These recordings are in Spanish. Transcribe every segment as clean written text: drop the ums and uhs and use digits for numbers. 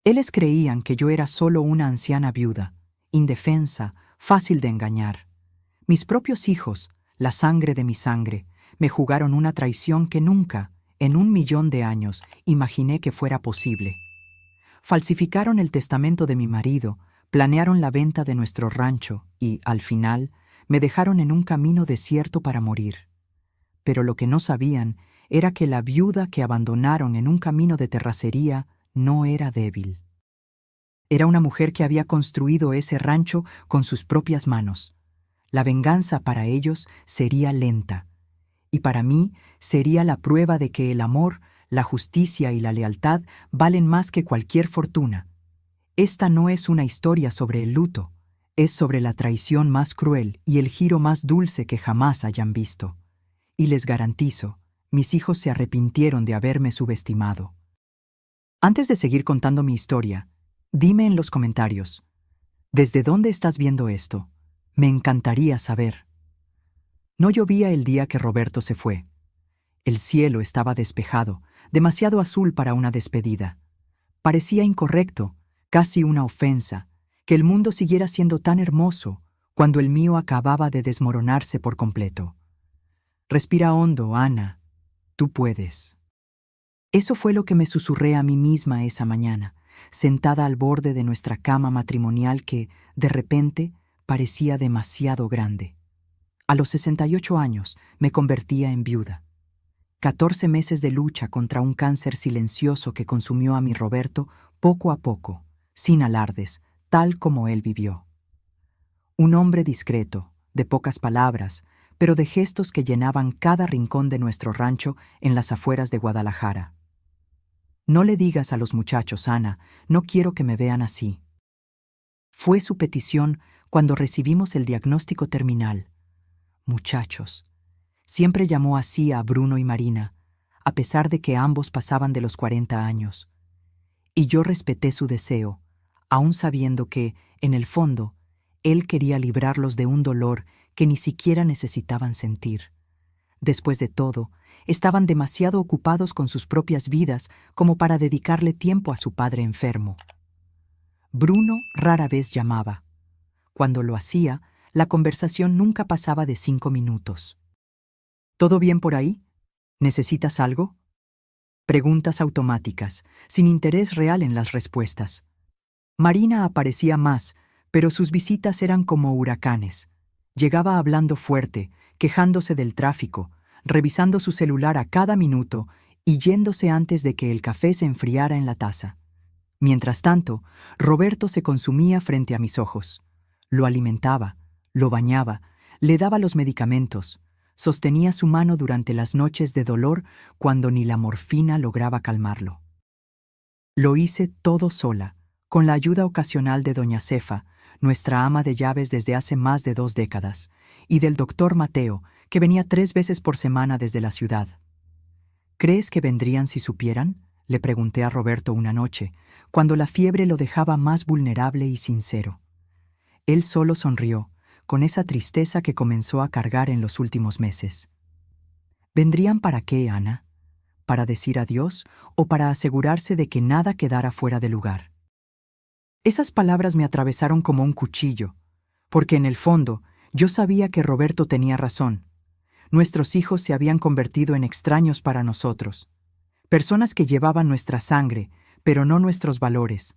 Ellos creían que yo era solo una anciana viuda, indefensa, fácil de engañar. Mis propios hijos, la sangre de mi sangre, me jugaron una traición que nunca, en 1.000.000 de años, imaginé que fuera posible. Falsificaron el testamento de mi marido, planearon la venta de nuestro rancho y, al final, me dejaron en un camino desierto para morir. Pero lo que no sabían era que la viuda que abandonaron en un camino de terracería no era débil. Era una mujer que había construido ese rancho con sus propias manos. La venganza para ellos sería lenta, y para mí sería la prueba de que el amor, la justicia y la lealtad valen más que cualquier fortuna. Esta no es una historia sobre el luto, es sobre la traición más cruel y el giro más dulce que jamás hayan visto. Y les garantizo, mis hijos se arrepintieron de haberme subestimado. Antes de seguir contando mi historia, dime en los comentarios, ¿desde dónde estás viendo esto? Me encantaría saber. No llovía el día que Roberto se fue. El cielo estaba despejado, demasiado azul para una despedida. Parecía incorrecto, casi una ofensa, que el mundo siguiera siendo tan hermoso cuando el mío acababa de desmoronarse por completo. Respira hondo, Ana. Tú puedes. Eso fue lo que me susurré a mí misma esa mañana, sentada al borde de nuestra cama matrimonial que, de repente, parecía demasiado grande. A los 68 años me convertía en viuda. 14 meses de lucha contra un cáncer silencioso que consumió a mi Roberto poco a poco, sin alardes, tal como él vivió. Un hombre discreto, de pocas palabras, pero de gestos que llenaban cada rincón de nuestro rancho en las afueras de Guadalajara. No le digas a los muchachos, Ana, no quiero que me vean así. Fue su petición cuando recibimos el diagnóstico terminal. Muchachos. Siempre llamó así a Bruno y Marina, a pesar de que ambos pasaban de los 40 años. Y yo respeté su deseo, aun sabiendo que, en el fondo, él quería librarlos de un dolor que ni siquiera necesitaban sentir. Después de todo, estaban demasiado ocupados con sus propias vidas como para dedicarle tiempo a su padre enfermo. Bruno rara vez llamaba. Cuando lo hacía, la conversación nunca pasaba de 5 minutos. ¿Todo bien por ahí? ¿Necesitas algo? Preguntas automáticas, sin interés real en las respuestas. Marina aparecía más, pero sus visitas eran como huracanes. Llegaba hablando fuerte, quejándose del tráfico, revisando su celular a cada minuto y yéndose antes de que el café se enfriara en la taza. Mientras tanto, Roberto se consumía frente a mis ojos. Lo alimentaba, lo bañaba, le daba los medicamentos, sostenía su mano durante las noches de dolor cuando ni la morfina lograba calmarlo. Lo hice todo sola, con la ayuda ocasional de doña Cefa, nuestra ama de llaves desde hace más de 2 décadas, y del doctor Mateo, que venía 3 veces por semana desde la ciudad. ¿Crees que vendrían si supieran?, le pregunté a Roberto una noche, cuando la fiebre lo dejaba más vulnerable y sincero. Él solo sonrió, con esa tristeza que comenzó a cargar en los últimos meses. ¿Vendrían para qué, Ana? ¿Para decir adiós o para asegurarse de que nada quedara fuera de lugar? Esas palabras me atravesaron como un cuchillo, porque en el fondo yo sabía que Roberto tenía razón. Nuestros hijos se habían convertido en extraños para nosotros, personas que llevaban nuestra sangre, pero no nuestros valores.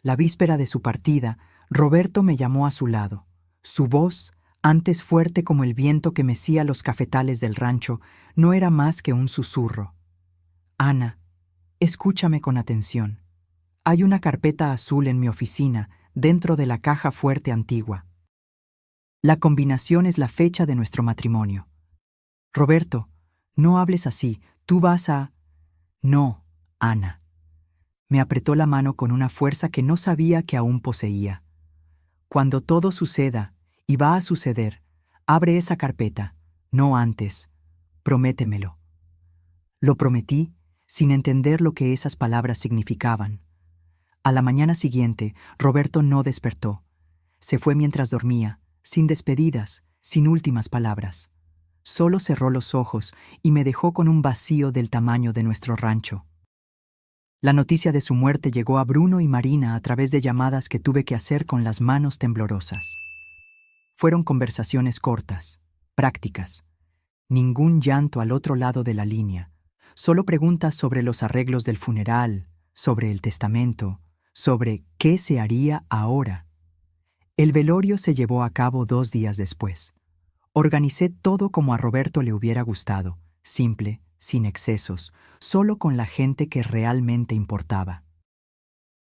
La víspera de su partida, Roberto me llamó a su lado. Su voz, antes fuerte como el viento que mecía los cafetales del rancho, no era más que un susurro. Ana, escúchame con atención. Hay una carpeta azul en mi oficina, dentro de la caja fuerte antigua. La combinación es la fecha de nuestro matrimonio. Roberto, no hables así, tú vas a... No, Ana. Me apretó la mano con una fuerza que no sabía que aún poseía. Cuando todo suceda, y va a suceder, abre esa carpeta, no antes. Prométemelo. Lo prometí, sin entender lo que esas palabras significaban. A la mañana siguiente, Roberto no despertó. Se fue mientras dormía, sin despedidas, sin últimas palabras. Solo cerró los ojos y me dejó con un vacío del tamaño de nuestro rancho. La noticia de su muerte llegó a Bruno y Marina a través de llamadas que tuve que hacer con las manos temblorosas. Fueron conversaciones cortas, prácticas. Ningún llanto al otro lado de la línea. Solo preguntas sobre los arreglos del funeral, sobre el testamento, sobre qué se haría ahora. El velorio se llevó a cabo 2 días después. Organicé todo como a Roberto le hubiera gustado, simple, sin excesos, solo con la gente que realmente importaba.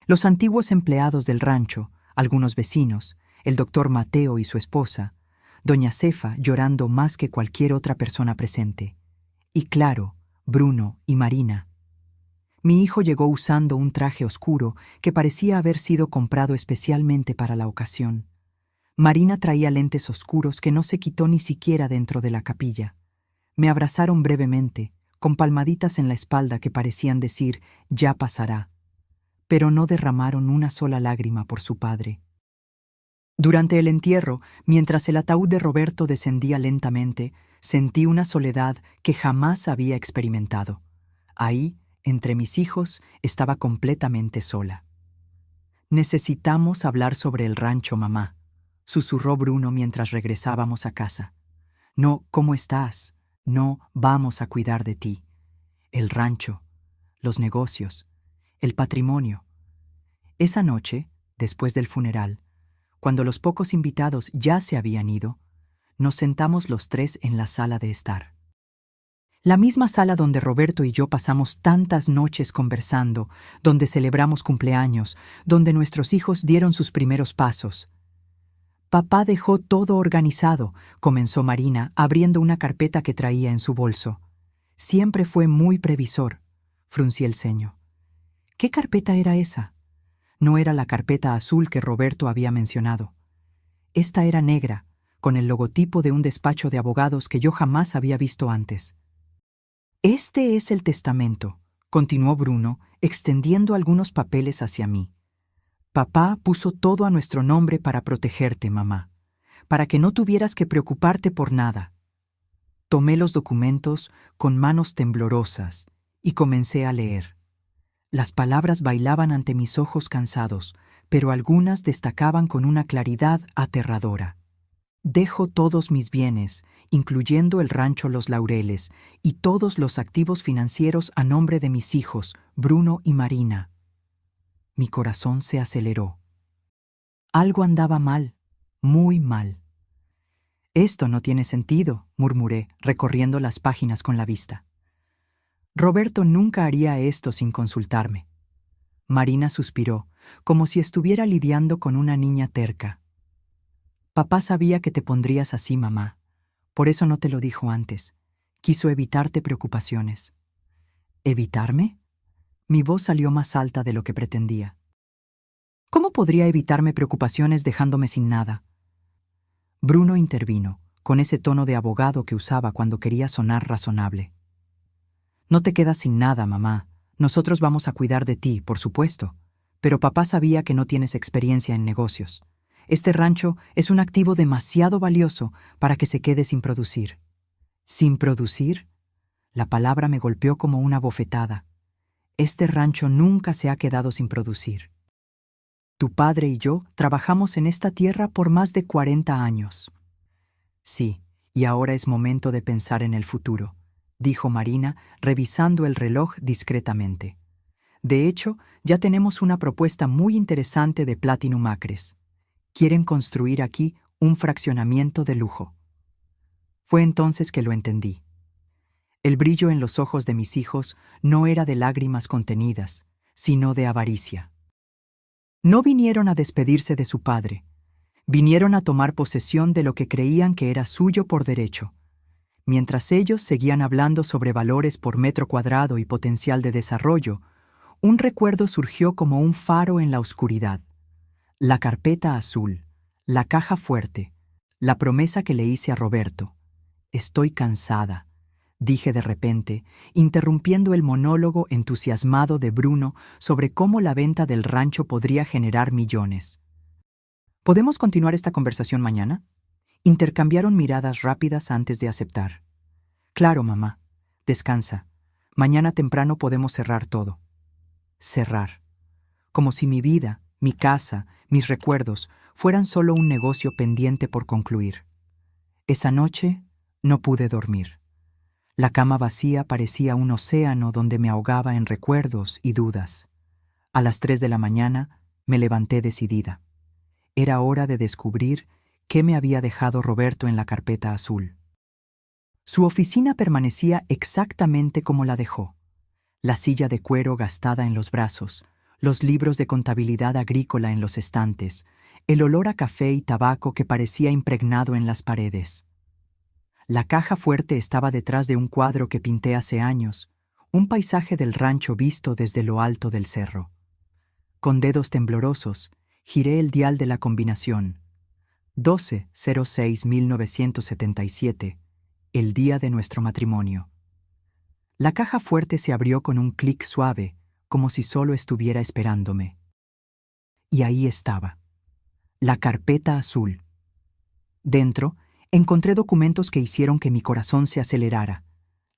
Los antiguos empleados del rancho, algunos vecinos, el doctor Mateo y su esposa, doña Cefa llorando más que cualquier otra persona presente, y claro, Bruno y Marina. Mi hijo llegó usando un traje oscuro que parecía haber sido comprado especialmente para la ocasión. Marina traía lentes oscuros que no se quitó ni siquiera dentro de la capilla. Me abrazaron brevemente, con palmaditas en la espalda que parecían decir, ya pasará, pero no derramaron una sola lágrima por su padre. Durante el entierro, mientras el ataúd de Roberto descendía lentamente, sentí una soledad que jamás había experimentado. Ahí, entre mis hijos, estaba completamente sola. «Necesitamos hablar sobre el rancho, mamá», susurró Bruno mientras regresábamos a casa. «No, ¿cómo estás? No, vamos a cuidar de ti. El rancho, los negocios, el patrimonio». Esa noche, después del funeral, cuando los pocos invitados ya se habían ido, nos sentamos los 3 en la sala de estar. La misma sala donde Roberto y yo pasamos tantas noches conversando, donde celebramos cumpleaños, donde nuestros hijos dieron sus primeros pasos. «Papá dejó todo organizado», comenzó Marina, abriendo una carpeta que traía en su bolso. «Siempre fue muy previsor», fruncí el ceño. «¿Qué carpeta era esa?» No era la carpeta azul que Roberto había mencionado. Esta era negra, con el logotipo de un despacho de abogados que yo jamás había visto antes. «Este es el testamento», continuó Bruno, extendiendo algunos papeles hacia mí. «Papá puso todo a nuestro nombre para protegerte, mamá, para que no tuvieras que preocuparte por nada». Tomé los documentos con manos temblorosas y comencé a leer. Las palabras bailaban ante mis ojos cansados, pero algunas destacaban con una claridad aterradora. «Dejo todos mis bienes, incluyendo el rancho Los Laureles, y todos los activos financieros a nombre de mis hijos, Bruno y Marina». Mi corazón se aceleró. Algo andaba mal, muy mal. «Esto no tiene sentido», murmuré, recorriendo las páginas con la vista. «Roberto nunca haría esto sin consultarme». Marina suspiró, como si estuviera lidiando con una niña terca. «Papá sabía que te pondrías así, mamá. Por eso no te lo dijo antes. Quiso evitarte preocupaciones». «¿Evitarme?» Mi voz salió más alta de lo que pretendía. «¿Cómo podría evitarme preocupaciones dejándome sin nada?» Bruno intervino, con ese tono de abogado que usaba cuando quería sonar razonable. «No te quedas sin nada, mamá. Nosotros vamos a cuidar de ti, por supuesto. Pero papá sabía que no tienes experiencia en negocios. Este rancho es un activo demasiado valioso para que se quede sin producir». ¿Sin producir? La palabra me golpeó como una bofetada. Este rancho nunca se ha quedado sin producir. Tu padre y yo trabajamos en esta tierra por más de 40 años. Sí, y ahora es momento de pensar en el futuro, dijo Marina, revisando el reloj discretamente. De hecho, ya tenemos una propuesta muy interesante de Platinum Acres. Quieren construir aquí un fraccionamiento de lujo. Fue entonces que lo entendí. El brillo en los ojos de mis hijos no era de lágrimas contenidas, sino de avaricia. No vinieron a despedirse de su padre. Vinieron a tomar posesión de lo que creían que era suyo por derecho. Mientras ellos seguían hablando sobre valores por metro cuadrado y potencial de desarrollo, un recuerdo surgió como un faro en la oscuridad. La carpeta azul, la caja fuerte, la promesa que le hice a Roberto. «Estoy cansada», dije de repente, interrumpiendo el monólogo entusiasmado de Bruno sobre cómo la venta del rancho podría generar millones. «¿Podemos continuar esta conversación mañana?» Intercambiaron miradas rápidas antes de aceptar. «Claro, mamá. Descansa. Mañana temprano podemos cerrar todo». cerrar. Como si mi vida, mi casa, mis recuerdos fueran solo un negocio pendiente por concluir. Esa noche no pude dormir. La cama vacía parecía un océano donde me ahogaba en recuerdos y dudas. A las 3 de la mañana me levanté decidida. Era hora de descubrir qué me había dejado Roberto en la carpeta azul. Su oficina permanecía exactamente como la dejó. La silla de cuero gastada en los brazos, los libros de contabilidad agrícola en los estantes, el olor a café y tabaco que parecía impregnado en las paredes. La caja fuerte estaba detrás de un cuadro que pinté hace años, un paisaje del rancho visto desde lo alto del cerro. Con dedos temblorosos, giré el dial de la combinación. 12-06-1977, el día de nuestro matrimonio. La caja fuerte se abrió con un clic suave, como si solo estuviera esperándome. Y ahí estaba, la carpeta azul. Dentro, encontré documentos que hicieron que mi corazón se acelerara.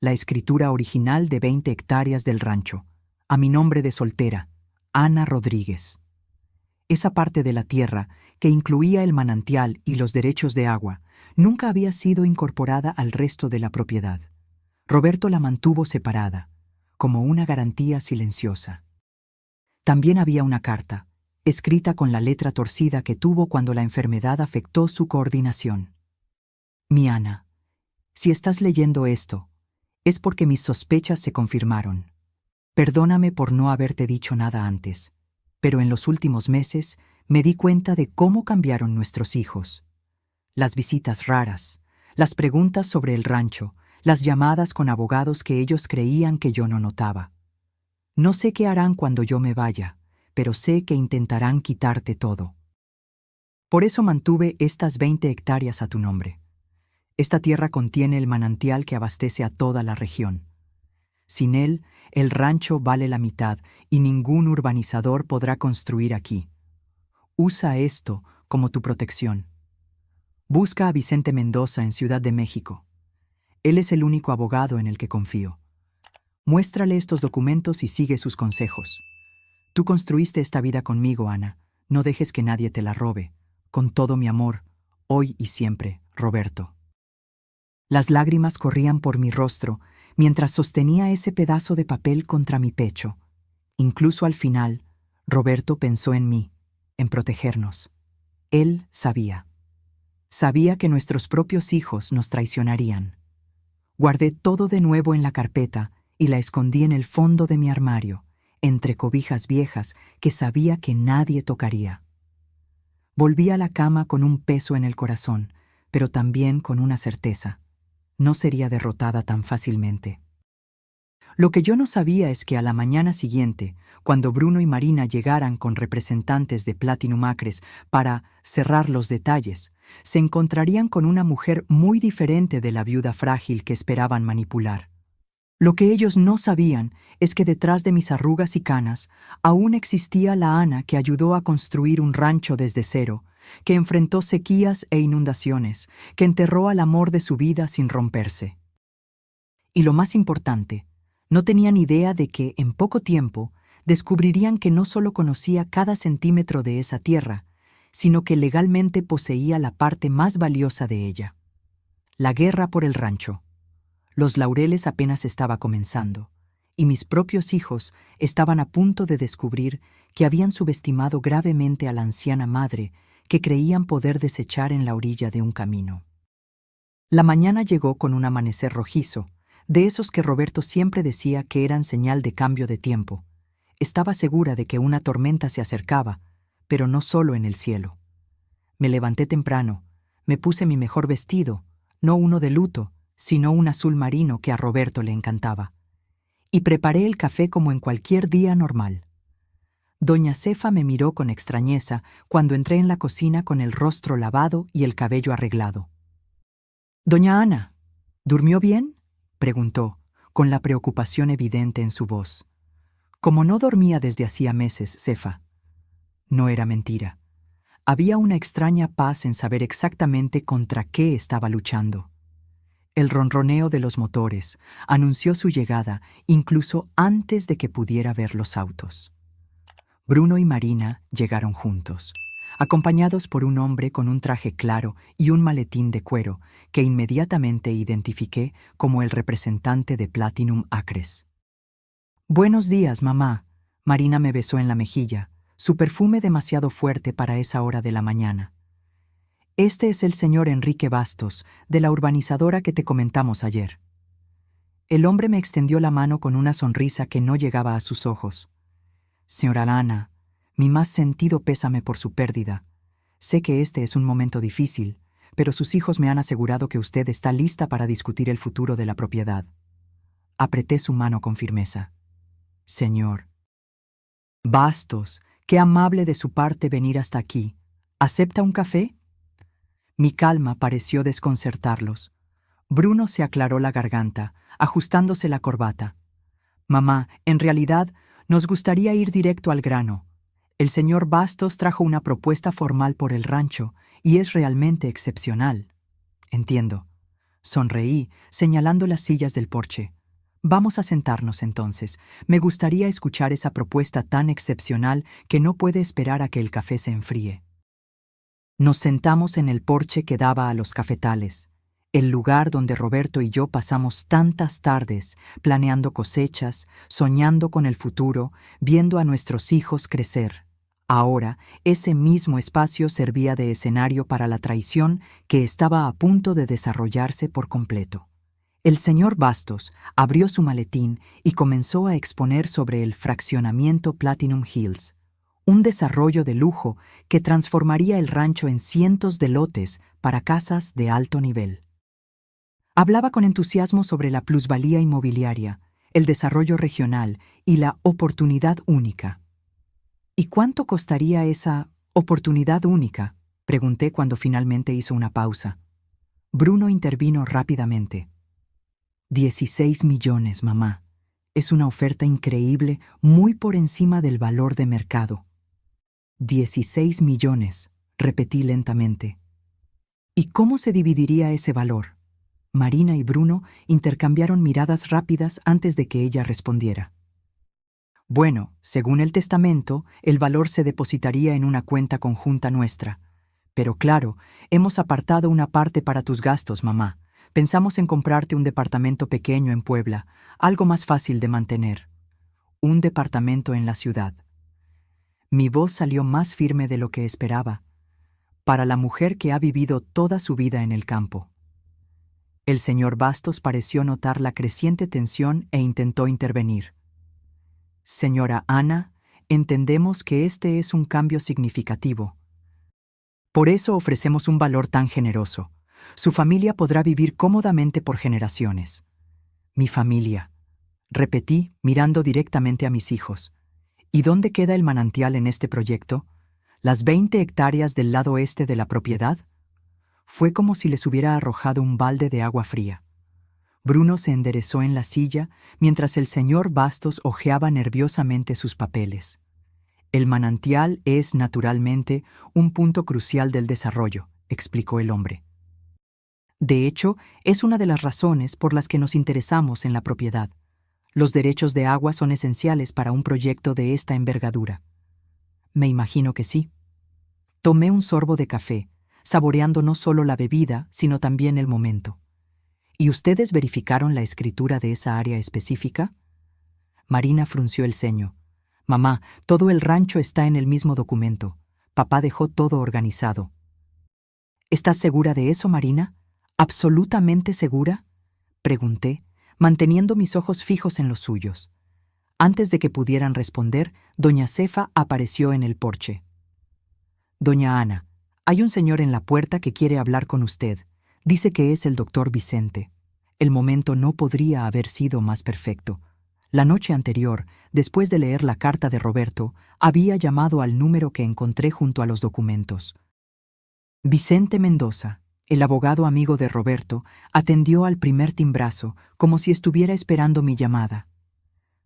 La escritura original de 20 hectáreas del rancho, a mi nombre de soltera, Ana Rodríguez. Esa parte de la tierra, que incluía el manantial y los derechos de agua, nunca había sido incorporada al resto de la propiedad. Roberto la mantuvo separada, como una garantía silenciosa. También había una carta, escrita con la letra torcida que tuvo cuando la enfermedad afectó su coordinación. Mi Ana, si estás leyendo esto, es porque mis sospechas se confirmaron. Perdóname por no haberte dicho nada antes, pero en los últimos meses me di cuenta de cómo cambiaron nuestros hijos. Las visitas raras, las preguntas sobre el rancho, las llamadas con abogados que ellos creían que yo no notaba. No sé qué harán cuando yo me vaya, pero sé que intentarán quitarte todo. Por eso mantuve estas 20 hectáreas a tu nombre. Esta tierra contiene el manantial que abastece a toda la región. Sin él, el rancho vale la mitad y ningún urbanizador podrá construir aquí. Usa esto como tu protección. Busca a Vicente Mendoza en Ciudad de México. Él es el único abogado en el que confío. Muéstrale estos documentos y sigue sus consejos. Tú construiste esta vida conmigo, Ana. No dejes que nadie te la robe. Con todo mi amor, hoy y siempre, Roberto. Las lágrimas corrían por mi rostro mientras sostenía ese pedazo de papel contra mi pecho. Incluso al final, Roberto pensó en mí, en protegernos. Él sabía. Sabía que nuestros propios hijos nos traicionarían. Guardé todo de nuevo en la carpeta y la escondí en el fondo de mi armario, entre cobijas viejas que sabía que nadie tocaría. Volví a la cama con un peso en el corazón, pero también con una certeza. No sería derrotada tan fácilmente. Lo que yo no sabía es que a la mañana siguiente, cuando Bruno y Marina llegaran con representantes de Platinum Acres para cerrar los detalles, se encontrarían con una mujer muy diferente de la viuda frágil que esperaban manipular. Lo que ellos no sabían es que detrás de mis arrugas y canas aún existía la Ana que ayudó a construir un rancho desde cero, que enfrentó sequías e inundaciones, que enterró al amor de su vida sin romperse. Y lo más importante, no tenían idea de que, en poco tiempo, descubrirían que no solo conocía cada centímetro de esa tierra, sino que legalmente poseía la parte más valiosa de ella. La guerra por el rancho. Los laureles apenas estaba comenzando, y mis propios hijos estaban a punto de descubrir que habían subestimado gravemente a la anciana madre que creían poder desechar en la orilla de un camino. La mañana llegó con un amanecer rojizo, de esos que Roberto siempre decía que eran señal de cambio de tiempo. Estaba segura de que una tormenta se acercaba, pero no solo en el cielo. Me levanté temprano, me puse mi mejor vestido, no uno de luto, sino un azul marino que a Roberto le encantaba, y preparé el café como en cualquier día normal. Doña Cefa me miró con extrañeza cuando entré en la cocina con el rostro lavado y el cabello arreglado. «Doña Ana, ¿durmió bien?», preguntó, con la preocupación evidente en su voz. Como no dormía desde hacía meses, Cefa. No era mentira. Había una extraña paz en saber exactamente contra qué estaba luchando. El ronroneo de los motores anunció su llegada incluso antes de que pudiera ver los autos. Bruno y Marina llegaron juntos, acompañados por un hombre con un traje claro y un maletín de cuero que inmediatamente identifiqué como el representante de Platinum Acres. «Buenos días, mamá». Marina me besó en la mejilla, su perfume demasiado fuerte para esa hora de la mañana. «Este es el señor Enrique Bastos, de la urbanizadora que te comentamos ayer». El hombre me extendió la mano con una sonrisa que no llegaba a sus ojos. «Señora Ana, mi más sentido pésame por su pérdida. Sé que este es un momento difícil, pero sus hijos me han asegurado que usted está lista para discutir el futuro de la propiedad». Apreté su mano con firmeza. «Señor Bastos, qué amable de su parte venir hasta aquí. ¿Acepta un café?». Mi calma pareció desconcertarlos. Bruno se aclaró la garganta, ajustándose la corbata. «Mamá, en realidad, nos gustaría ir directo al grano. El señor Bastos trajo una propuesta formal por el rancho y es realmente excepcional». «Entiendo». Sonreí, señalando las sillas del porche. «Vamos a sentarnos entonces. Me gustaría escuchar esa propuesta tan excepcional que no puede esperar a que el café se enfríe». Nos sentamos en el porche que daba a los cafetales, el lugar donde Roberto y yo pasamos tantas tardes planeando cosechas, soñando con el futuro, viendo a nuestros hijos crecer. Ahora, ese mismo espacio servía de escenario para la traición que estaba a punto de desarrollarse por completo. El señor Bastos abrió su maletín y comenzó a exponer sobre el fraccionamiento Platinum Hills, un desarrollo de lujo que transformaría el rancho en cientos de lotes para casas de alto nivel. Hablaba con entusiasmo sobre la plusvalía inmobiliaria, el desarrollo regional y la oportunidad única. «¿Y cuánto costaría esa oportunidad única?», pregunté cuando finalmente hizo una pausa. Bruno intervino rápidamente. «16 millones, mamá. Es una oferta increíble, muy por encima del valor de mercado». 16 millones, repetí lentamente. «¿Y cómo se dividiría ese valor?». Marina y Bruno intercambiaron miradas rápidas antes de que ella respondiera. «Bueno, según el testamento, el valor se depositaría en una cuenta conjunta nuestra. Pero claro, hemos apartado una parte para tus gastos, mamá. Pensamos en comprarte un departamento pequeño en Puebla, algo más fácil de mantener. Un departamento en la ciudad». Mi voz salió más firme de lo que esperaba, para la mujer que ha vivido toda su vida en el campo. El señor Bastos pareció notar la creciente tensión e intentó intervenir. «Señora Ana, entendemos que este es un cambio significativo. Por eso ofrecemos un valor tan generoso. Su familia podrá vivir cómodamente por generaciones». «Mi familia», repetí mirando directamente a mis hijos. «¿Y dónde queda el manantial en este proyecto? ¿Las 20 hectáreas del lado este de la propiedad?». Fue como si les hubiera arrojado un balde de agua fría. Bruno se enderezó en la silla mientras el señor Bastos hojeaba nerviosamente sus papeles. «El manantial es, naturalmente, un punto crucial del desarrollo», explicó el hombre. «De hecho, es una de las razones por las que nos interesamos en la propiedad. Los derechos de agua son esenciales para un proyecto de esta envergadura». «Me imagino que sí». Tomé un sorbo de café, saboreando no solo la bebida, sino también el momento. «¿Y ustedes verificaron la escritura de esa área específica?». Marina frunció el ceño. «Mamá, todo el rancho está en el mismo documento. Papá dejó todo organizado». «¿Estás segura de eso, Marina? ¿Absolutamente segura?», pregunté, manteniendo mis ojos fijos en los suyos. Antes de que pudieran responder, doña Cefa apareció en el porche. «Doña Ana, hay un señor en la puerta que quiere hablar con usted. Dice que es el doctor Vicente». El momento no podría haber sido más perfecto. La noche anterior, después de leer la carta de Roberto, había llamado al número que encontré junto a los documentos. Vicente Mendoza, el abogado amigo de Roberto, atendió al primer timbrazo, como si estuviera esperando mi llamada.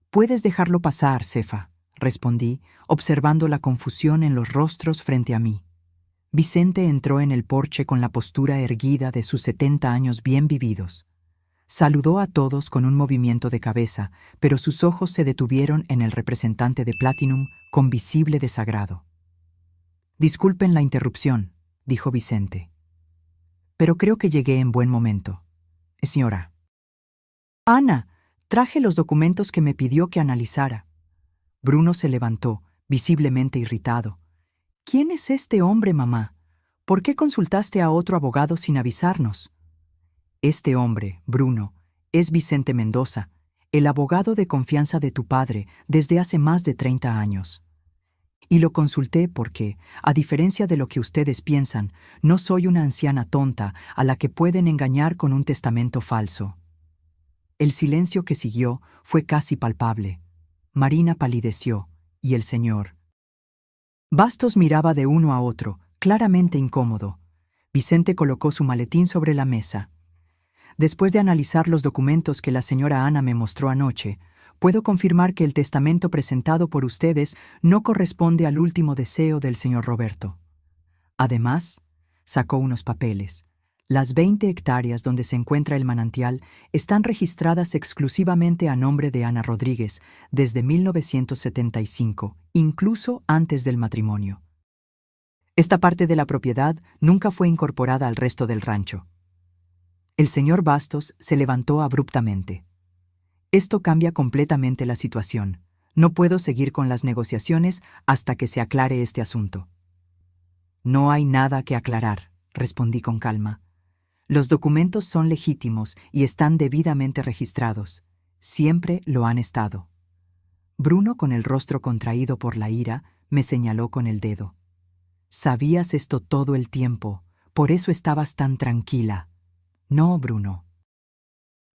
«Puedes dejarlo pasar, Cefa», respondí, observando la confusión en los rostros frente a mí. Vicente entró en el porche con la postura erguida de sus 70 años bien vividos. Saludó a todos con un movimiento de cabeza, pero sus ojos se detuvieron en el representante de Platinum con visible desagrado. «Disculpen la interrupción», dijo Vicente. «Pero creo que llegué en buen momento. Señora Ana, traje los documentos que me pidió que analizara». Bruno se levantó, visiblemente irritado. «¿Quién es este hombre, mamá? ¿Por qué consultaste a otro abogado sin avisarnos?» «Este hombre, Bruno, es Vicente Mendoza, el abogado de confianza de tu padre desde hace más de 30 años. Y lo consulté porque, a diferencia de lo que ustedes piensan, no soy una anciana tonta a la que pueden engañar con un testamento falso». El silencio que siguió fue casi palpable. Marina palideció, y el señor Bastos miraba de uno a otro, claramente incómodo. Vicente colocó su maletín sobre la mesa. «Después de analizar los documentos que la señora Ana me mostró anoche, puedo confirmar que el testamento presentado por ustedes no corresponde al último deseo del señor Roberto. Además, sacó unos papeles. Las 20 hectáreas donde se encuentra el manantial están registradas exclusivamente a nombre de Ana Rodríguez desde 1975, incluso antes del matrimonio. Esta parte de la propiedad nunca fue incorporada al resto del rancho». El señor Bastos se levantó abruptamente. «Esto cambia completamente la situación. No puedo seguir con las negociaciones hasta que se aclare este asunto». «No hay nada que aclarar», respondí con calma. «Los documentos son legítimos y están debidamente registrados. Siempre lo han estado». Bruno, con el rostro contraído por la ira, me señaló con el dedo. «Sabías esto todo el tiempo, por eso estabas tan tranquila». «No, Bruno.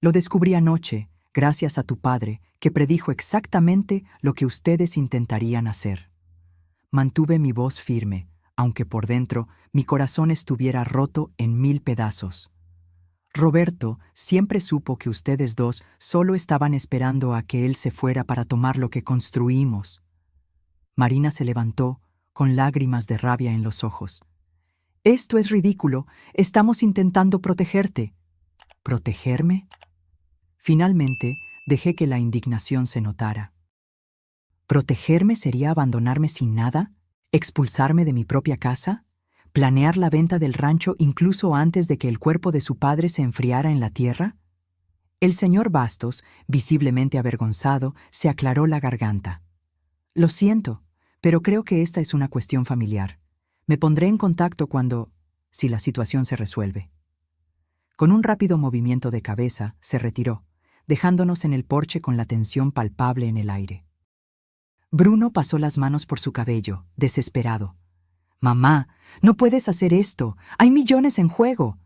Lo descubrí anoche, gracias a tu padre, que predijo exactamente lo que ustedes intentarían hacer». Mantuve mi voz firme, aunque por dentro mi corazón estuviera roto en 1000 pedazos. «Roberto siempre supo que ustedes dos solo estaban esperando a que él se fuera para tomar lo que construimos». Marina se levantó, con lágrimas de rabia en los ojos. «Esto es ridículo. Estamos intentando protegerte». «¿Protegerme?». Finalmente, dejé que la indignación se notara. ¿Protegerme sería abandonarme sin nada? ¿Expulsarme de mi propia casa? ¿Planear la venta del rancho incluso antes de que el cuerpo de su padre se enfriara en la tierra? El señor Bastos, visiblemente avergonzado, se aclaró la garganta. «Lo siento, pero creo que esta es una cuestión familiar. Me pondré en contacto si la situación se resuelve». Con un rápido movimiento de cabeza, se retiró, dejándonos en el porche con la tensión palpable en el aire. Bruno pasó las manos por su cabello, desesperado. «Mamá, no puedes hacer esto. Hay millones en juego».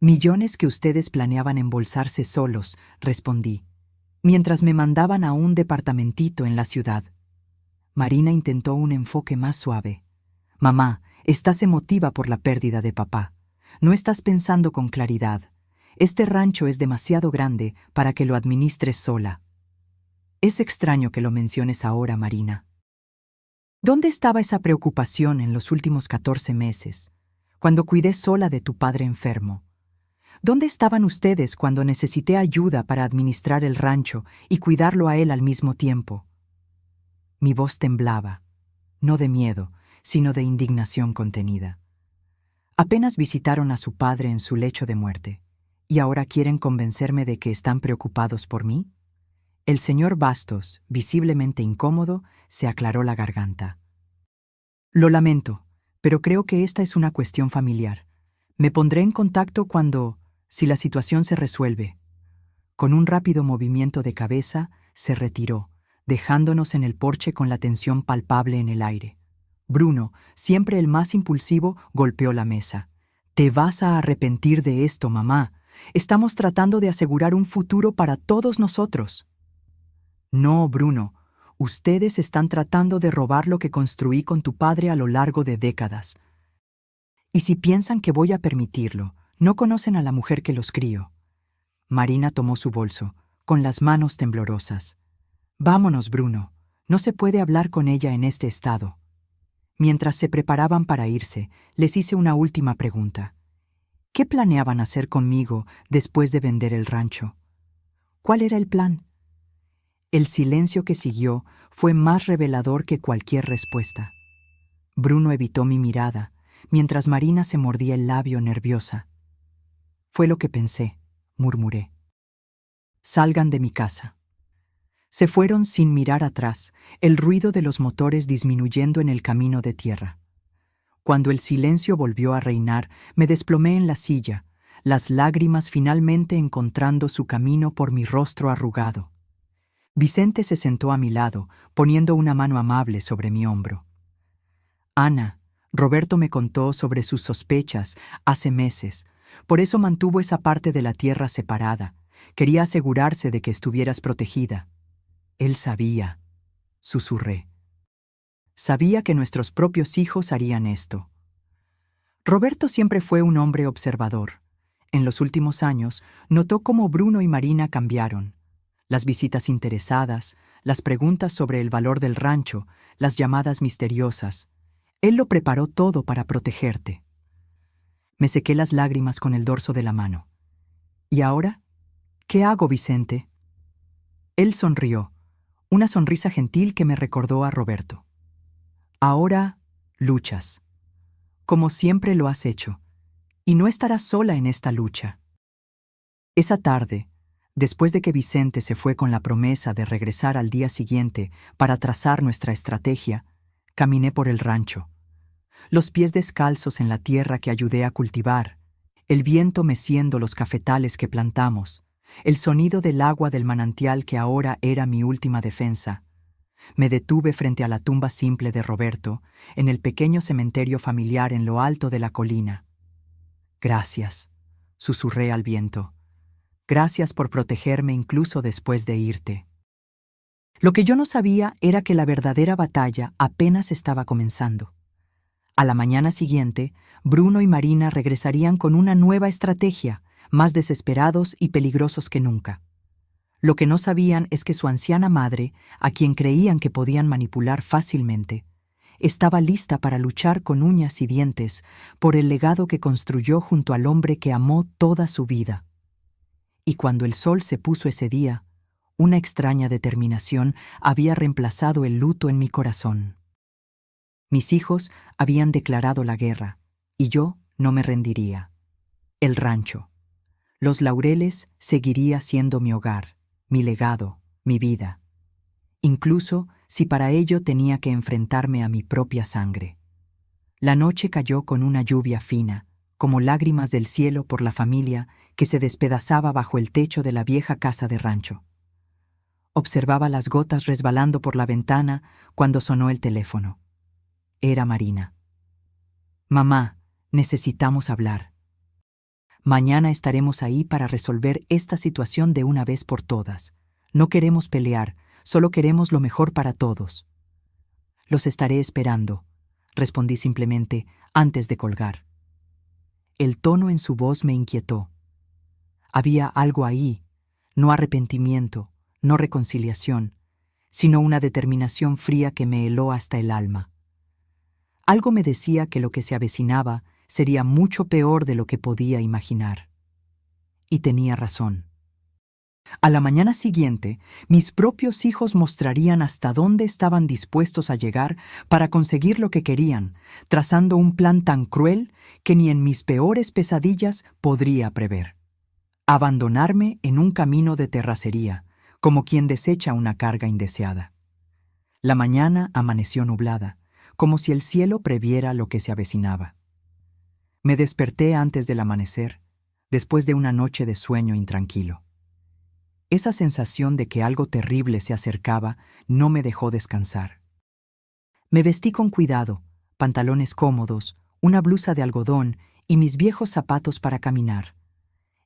«Millones que ustedes planeaban embolsarse solos», respondí, «mientras me mandaban a un departamentito en la ciudad». Marina intentó un enfoque más suave. «Mamá, estás emotiva por la pérdida de papá. No estás pensando con claridad. Este rancho es demasiado grande para que lo administres sola». «Es extraño que lo menciones ahora, Marina. ¿Dónde estaba esa preocupación en los últimos 14 meses, cuando cuidé sola de tu padre enfermo? ¿Dónde estaban ustedes cuando necesité ayuda para administrar el rancho y cuidarlo a él al mismo tiempo?» Mi voz temblaba, no de miedo, sino de indignación contenida. Apenas visitaron a su padre en su lecho de muerte, ¿y ahora quieren convencerme de que están preocupados por mí? El señor Bastos, visiblemente incómodo, se aclaró la garganta. «Lo lamento, pero creo que esta es una cuestión familiar. Me pondré en contacto si la situación se resuelve». Con un rápido movimiento de cabeza, se retiró, dejándonos en el porche con la tensión palpable en el aire. Bruno, siempre el más impulsivo, golpeó la mesa. «Te vas a arrepentir de esto, mamá. Estamos tratando de asegurar un futuro para todos nosotros». «No, Bruno. Ustedes están tratando de robar lo que construí con tu padre a lo largo de décadas. Y si piensan que voy a permitirlo, no conocen a la mujer que los crió». Marina tomó su bolso, con las manos temblorosas. «Vámonos, Bruno. No se puede hablar con ella en este estado». Mientras se preparaban para irse, les hice una última pregunta. ¿Qué planeaban hacer conmigo después de vender el rancho? ¿Cuál era el plan? El silencio que siguió fue más revelador que cualquier respuesta. Bruno evitó mi mirada, mientras Marina se mordía el labio nerviosa. Fue lo que pensé, murmuré. Salgan de mi casa. Se fueron sin mirar atrás, el ruido de los motores disminuyendo en el camino de tierra. Cuando el silencio volvió a reinar, me desplomé en la silla, las lágrimas finalmente encontrando su camino por mi rostro arrugado. Vicente se sentó a mi lado, poniendo una mano amable sobre mi hombro. Ana, Roberto me contó sobre sus sospechas hace meses, por eso mantuvo esa parte de la tierra separada. Quería asegurarse de que estuvieras protegida. Él sabía, susurré. Sabía que nuestros propios hijos harían esto. Roberto siempre fue un hombre observador. En los últimos años, notó cómo Bruno y Marina cambiaron. Las visitas interesadas, las preguntas sobre el valor del rancho, las llamadas misteriosas. Él lo preparó todo para protegerte. Me sequé las lágrimas con el dorso de la mano. ¿Y ahora? ¿Qué hago, Vicente? Él sonrió, una sonrisa gentil que me recordó a Roberto. Ahora luchas, como siempre lo has hecho, y no estarás sola en esta lucha. Esa tarde, después de que Vicente se fue con la promesa de regresar al día siguiente para trazar nuestra estrategia, caminé por el rancho. Los pies descalzos en la tierra que ayudé a cultivar, el viento meciendo los cafetales que plantamos, el sonido del agua del manantial que ahora era mi última defensa. Me detuve frente a la tumba simple de Roberto, en el pequeño cementerio familiar en lo alto de la colina. Gracias, susurré al viento. Gracias por protegerme incluso después de irte. Lo que yo no sabía era que la verdadera batalla apenas estaba comenzando. A la mañana siguiente, Bruno y Marina regresarían con una nueva estrategia, más desesperados y peligrosos que nunca. Lo que no sabían es que su anciana madre, a quien creían que podían manipular fácilmente, estaba lista para luchar con uñas y dientes por el legado que construyó junto al hombre que amó toda su vida. Y cuando el sol se puso ese día, una extraña determinación había reemplazado el luto en mi corazón. Mis hijos habían declarado la guerra, y yo no me rendiría. El rancho. Los Laureles seguiría siendo mi hogar, mi legado, mi vida. Incluso si para ello tenía que enfrentarme a mi propia sangre. La noche cayó con una lluvia fina, como lágrimas del cielo por la familia que se despedazaba bajo el techo de la vieja casa de rancho. Observaba las gotas resbalando por la ventana cuando sonó el teléfono. Era Marina. Mamá, necesitamos hablar. Mañana estaremos ahí para resolver esta situación de una vez por todas. No queremos pelear, solo queremos lo mejor para todos. Los estaré esperando, respondí simplemente antes de colgar. El tono en su voz me inquietó. Había algo ahí, no arrepentimiento, no reconciliación, sino una determinación fría que me heló hasta el alma. Algo me decía que lo que se avecinaba sería mucho peor de lo que podía imaginar. Y tenía razón. A la mañana siguiente, mis propios hijos mostrarían hasta dónde estaban dispuestos a llegar para conseguir lo que querían, trazando un plan tan cruel que ni en mis peores pesadillas podría prever. Abandonarme en un camino de terracería, como quien desecha una carga indeseada. La mañana amaneció nublada, como si el cielo previera lo que se avecinaba. Me desperté antes del amanecer, después de una noche de sueño intranquilo. Esa sensación de que algo terrible se acercaba no me dejó descansar. Me vestí con cuidado, pantalones cómodos, una blusa de algodón y mis viejos zapatos para caminar.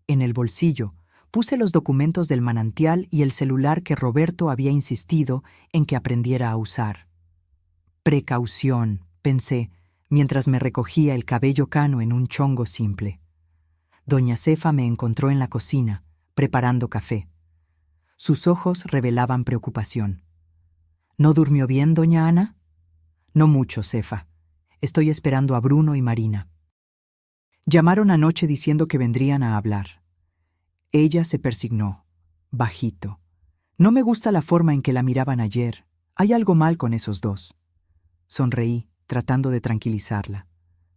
En el bolsillo puse los documentos del manantial y el celular que Roberto había insistido en que aprendiera a usar. Precaución, pensé, mientras me recogía el cabello cano en un chongo simple. Doña Cefa me encontró en la cocina, preparando café. Sus ojos revelaban preocupación. ¿No durmió bien, doña Ana? No mucho, Cefa. Estoy esperando a Bruno y Marina. Llamaron anoche diciendo que vendrían a hablar. Ella se persignó, bajito. No me gusta la forma en que la miraban ayer. Hay algo mal con esos dos. Sonreí, tratando de tranquilizarla.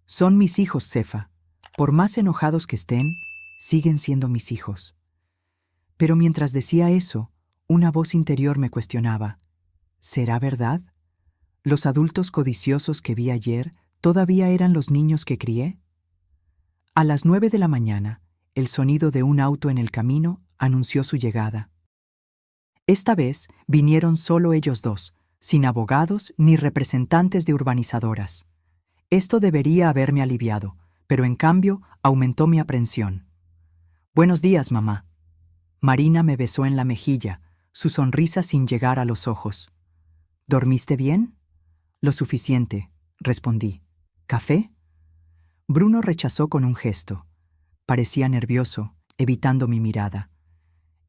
Son mis hijos, Cefa. Por más enojados que estén, siguen siendo mis hijos. Pero mientras decía eso, una voz interior me cuestionaba. ¿Será verdad? ¿Los adultos codiciosos que vi ayer todavía eran los niños que crié? A las 9 de la mañana, el sonido de un auto en el camino anunció su llegada. Esta vez vinieron solo ellos dos, sin abogados ni representantes de urbanizadoras. Esto debería haberme aliviado, pero en cambio aumentó mi aprensión. Buenos días, mamá. Marina me besó en la mejilla, su sonrisa sin llegar a los ojos. ¿Dormiste bien? Lo suficiente, respondí. ¿Café? Bruno rechazó con un gesto. Parecía nervioso, evitando mi mirada.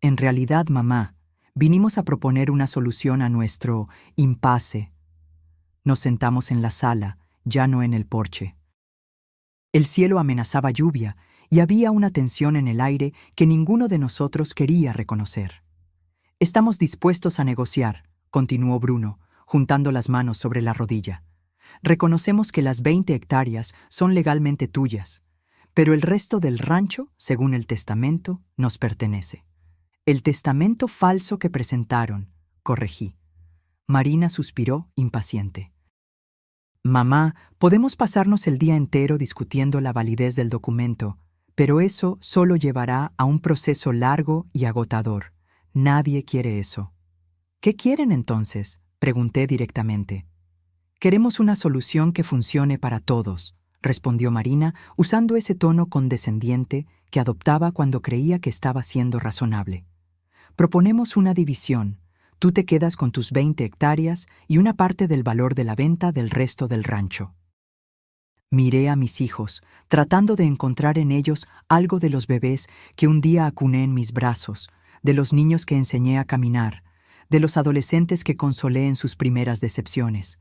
En realidad, mamá, vinimos a proponer una solución a nuestro impasse. Nos sentamos en la sala, ya no en el porche. El cielo amenazaba lluvia y había una tensión en el aire que ninguno de nosotros quería reconocer. Estamos dispuestos a negociar, continuó Bruno, juntando las manos sobre la rodilla. Reconocemos que las 20 hectáreas son legalmente tuyas, pero el resto del rancho, según el testamento, nos pertenece. El testamento falso que presentaron, corregí. Marina suspiró, impaciente. Mamá, podemos pasarnos el día entero discutiendo la validez del documento, pero eso solo llevará a un proceso largo y agotador. Nadie quiere eso. ¿Qué quieren entonces?, pregunté directamente. Queremos una solución que funcione para todos, respondió Marina, usando ese tono condescendiente que adoptaba cuando creía que estaba siendo razonable. Proponemos una división. Tú te quedas con tus 20 hectáreas y una parte del valor de la venta del resto del rancho. Miré a mis hijos, tratando de encontrar en ellos algo de los bebés que un día acuné en mis brazos, de los niños que enseñé a caminar, de los adolescentes que consolé en sus primeras decepciones.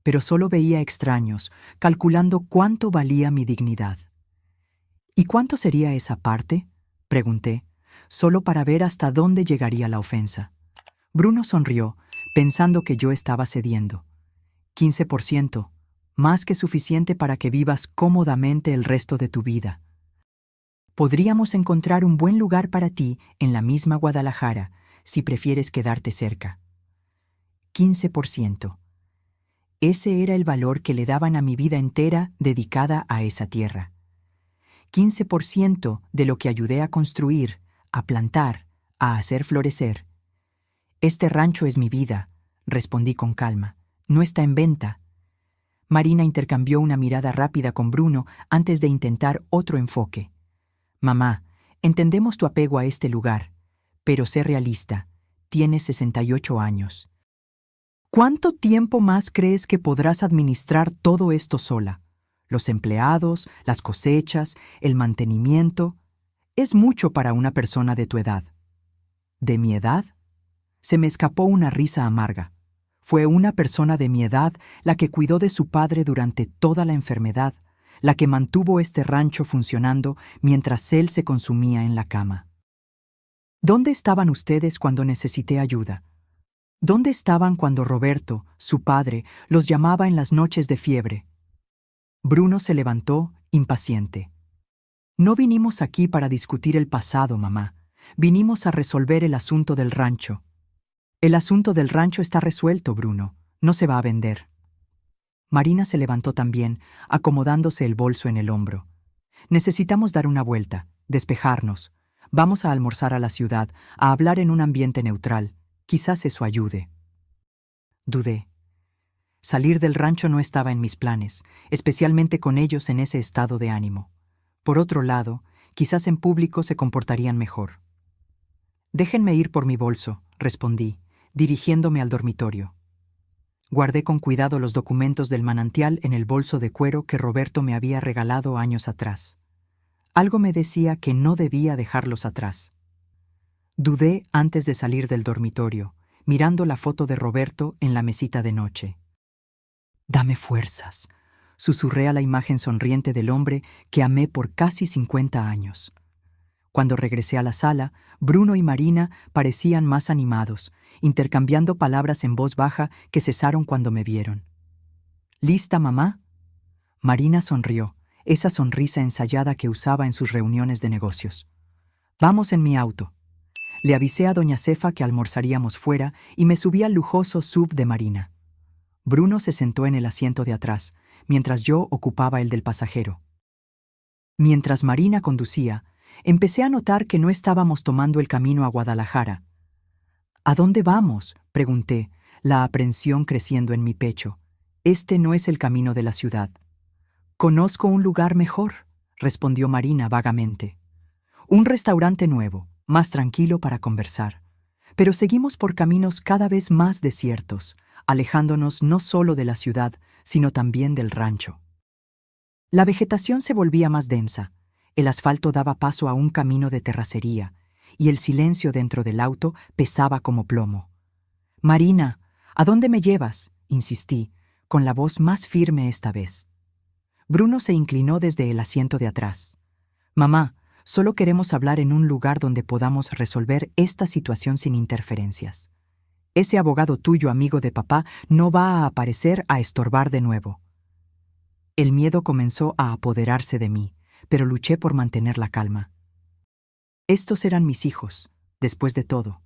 Pero solo veía extraños, calculando cuánto valía mi dignidad. ¿Y cuánto sería esa parte?, pregunté, solo para ver hasta dónde llegaría la ofensa. Bruno sonrió, pensando que yo estaba cediendo. 15%, más que suficiente para que vivas cómodamente el resto de tu vida. Podríamos encontrar un buen lugar para ti en la misma Guadalajara, si prefieres quedarte cerca. 15%. Ese era el valor que le daban a mi vida entera dedicada a esa tierra. 15% de lo que ayudé a construir, a plantar, a hacer florecer. Este rancho es mi vida, respondí con calma. No está en venta. Marina intercambió una mirada rápida con Bruno antes de intentar otro enfoque. Mamá, entendemos tu apego a este lugar, pero sé realista. Tienes 68 años. ¿Cuánto tiempo más crees que podrás administrar todo esto sola? Los empleados, las cosechas, el mantenimiento. Es mucho para una persona de tu edad. ¿De mi edad? Se me escapó una risa amarga. Fue una persona de mi edad la que cuidó de su padre durante toda la enfermedad, la que mantuvo este rancho funcionando mientras él se consumía en la cama. ¿Dónde estaban ustedes cuando necesité ayuda? ¿Dónde estaban cuando Roberto, su padre, los llamaba en las noches de fiebre? Bruno se levantó, impaciente. No vinimos aquí para discutir el pasado, mamá. Vinimos a resolver el asunto del rancho. El asunto del rancho está resuelto, Bruno. No se va a vender. Marina se levantó también, acomodándose el bolso en el hombro. Necesitamos dar una vuelta, despejarnos. Vamos a almorzar a la ciudad, a hablar en un ambiente neutral. Quizás eso ayude. Dudé. Salir del rancho no estaba en mis planes, especialmente con ellos en ese estado de ánimo. Por otro lado, quizás en público se comportarían mejor. Déjenme ir por mi bolso, respondí, dirigiéndome al dormitorio. Guardé con cuidado los documentos del manantial en el bolso de cuero que Roberto me había regalado años atrás. Algo me decía que no debía dejarlos atrás. Dudé antes de salir del dormitorio, mirando la foto de Roberto en la mesita de noche. Dame fuerzas. susurré a la imagen sonriente del hombre que amé por casi 50 años. Cuando regresé a la sala, Bruno y Marina parecían más animados, intercambiando palabras en voz baja que cesaron cuando me vieron. ¿Lista, mamá? Marina sonrió, esa sonrisa ensayada que usaba en sus reuniones de negocios. Vamos en mi auto. Le avisé a doña Cefa que almorzaríamos fuera y me subí al lujoso SUV de Marina. Bruno se sentó en el asiento de atrás, mientras yo ocupaba el del pasajero. Mientras Marina conducía, empecé a notar que no estábamos tomando el camino a Guadalajara. ¿A dónde vamos?, pregunté, la aprensión creciendo en mi pecho. Este no es el camino de la ciudad. Conozco un lugar mejor, respondió Marina vagamente. Un restaurante nuevo, más tranquilo para conversar. Pero seguimos por caminos cada vez más desiertos, alejándonos no solo de la ciudad, sino también del rancho. La vegetación se volvía más densa, el asfalto daba paso a un camino de terracería, y el silencio dentro del auto pesaba como plomo. «Marina, ¿a dónde me llevas?», insistí, con la voz más firme esta vez. Bruno se inclinó desde el asiento de atrás. «Mamá, solo queremos hablar en un lugar donde podamos resolver esta situación sin interferencias. Ese abogado tuyo, amigo de papá, no va a aparecer a estorbar de nuevo». El miedo comenzó a apoderarse de mí, pero luché por mantener la calma. Estos eran mis hijos, después de todo.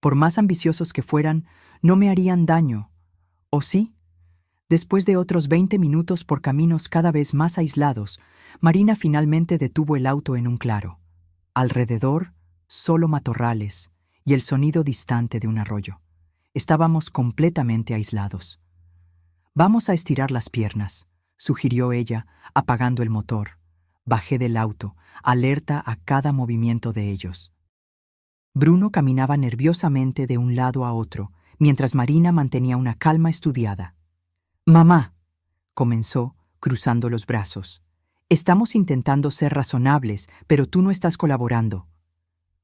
Por más ambiciosos que fueran, no me harían daño. ¿O sí? Después de otros 20 minutos por caminos cada vez más aislados, Marina finalmente detuvo el auto en un claro. Alrededor, solo matorrales y el sonido distante de un arroyo. Estábamos completamente aislados. «Vamos a estirar las piernas», sugirió ella, apagando el motor. Bajé del auto, alerta a cada movimiento de ellos. Bruno caminaba nerviosamente de un lado a otro, mientras Marina mantenía una calma estudiada. «Mamá», comenzó, cruzando los brazos, «estamos intentando ser razonables, pero tú no estás colaborando».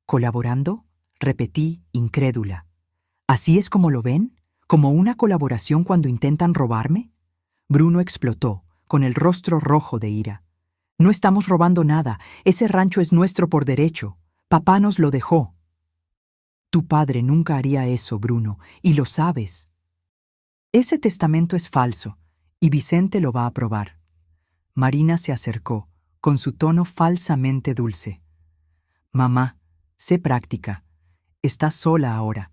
«¿Colaborando?», repetí, incrédula. ¿Así es como lo ven? ¿Como una colaboración cuando intentan robarme? Bruno explotó, con el rostro rojo de ira. «No estamos robando nada, ese rancho es nuestro por derecho. Papá nos lo dejó». «Tu padre nunca haría eso, Bruno, y lo sabes. Ese testamento es falso, y Vicente lo va a probar». Marina se acercó, con su tono falsamente dulce. «Mamá, sé práctica. Estás sola ahora.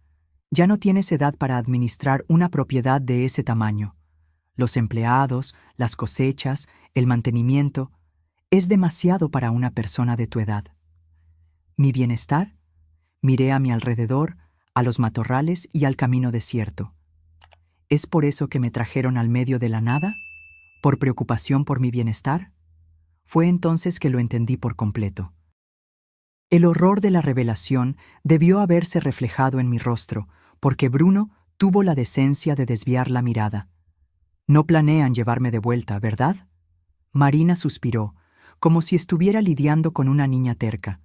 Ya no tienes edad para administrar una propiedad de ese tamaño. Los empleados, las cosechas, el mantenimiento, es demasiado para una persona de tu edad». ¿Mi bienestar? Miré a mi alrededor, a los matorrales y al camino desierto. ¿Es por eso que me trajeron al medio de la nada? ¿Por preocupación por mi bienestar? Fue entonces que lo entendí por completo. El horror de la revelación debió haberse reflejado en mi rostro, porque Bruno tuvo la decencia de desviar la mirada. «No planean llevarme de vuelta, ¿verdad?». Marina suspiró, como si estuviera lidiando con una niña terca.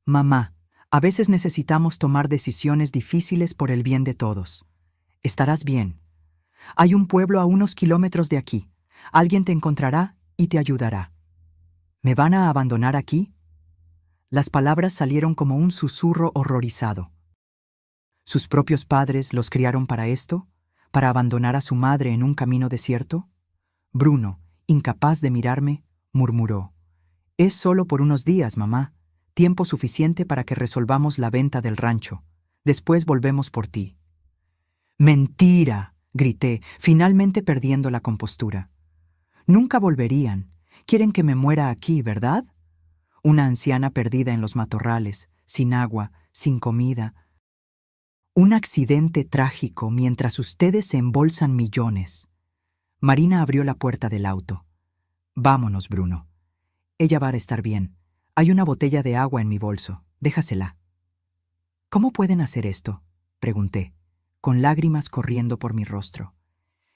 «Mamá, a veces necesitamos tomar decisiones difíciles por el bien de todos. Estarás bien. Hay un pueblo a unos kilómetros de aquí. Alguien te encontrará y te ayudará». «¿Me van a abandonar aquí?». Las palabras salieron como un susurro horrorizado. ¿Sus propios padres los criaron para esto? ¿Para abandonar a su madre en un camino desierto? Bruno, incapaz de mirarme, murmuró: «Es solo por unos días, mamá. Tiempo suficiente para que resolvamos la venta del rancho. Después volvemos por ti». «¡Mentira!», grité, finalmente perdiendo la compostura. «Nunca volverían. Quieren que me muera aquí, ¿verdad? Una anciana perdida en los matorrales, sin agua, sin comida. Un accidente trágico mientras ustedes se embolsan millones». Marina abrió la puerta del auto. «Vámonos, Bruno. Ella va a estar bien. Hay una botella de agua en mi bolso. Déjasela». «¿Cómo pueden hacer esto?», pregunté, con lágrimas corriendo por mi rostro.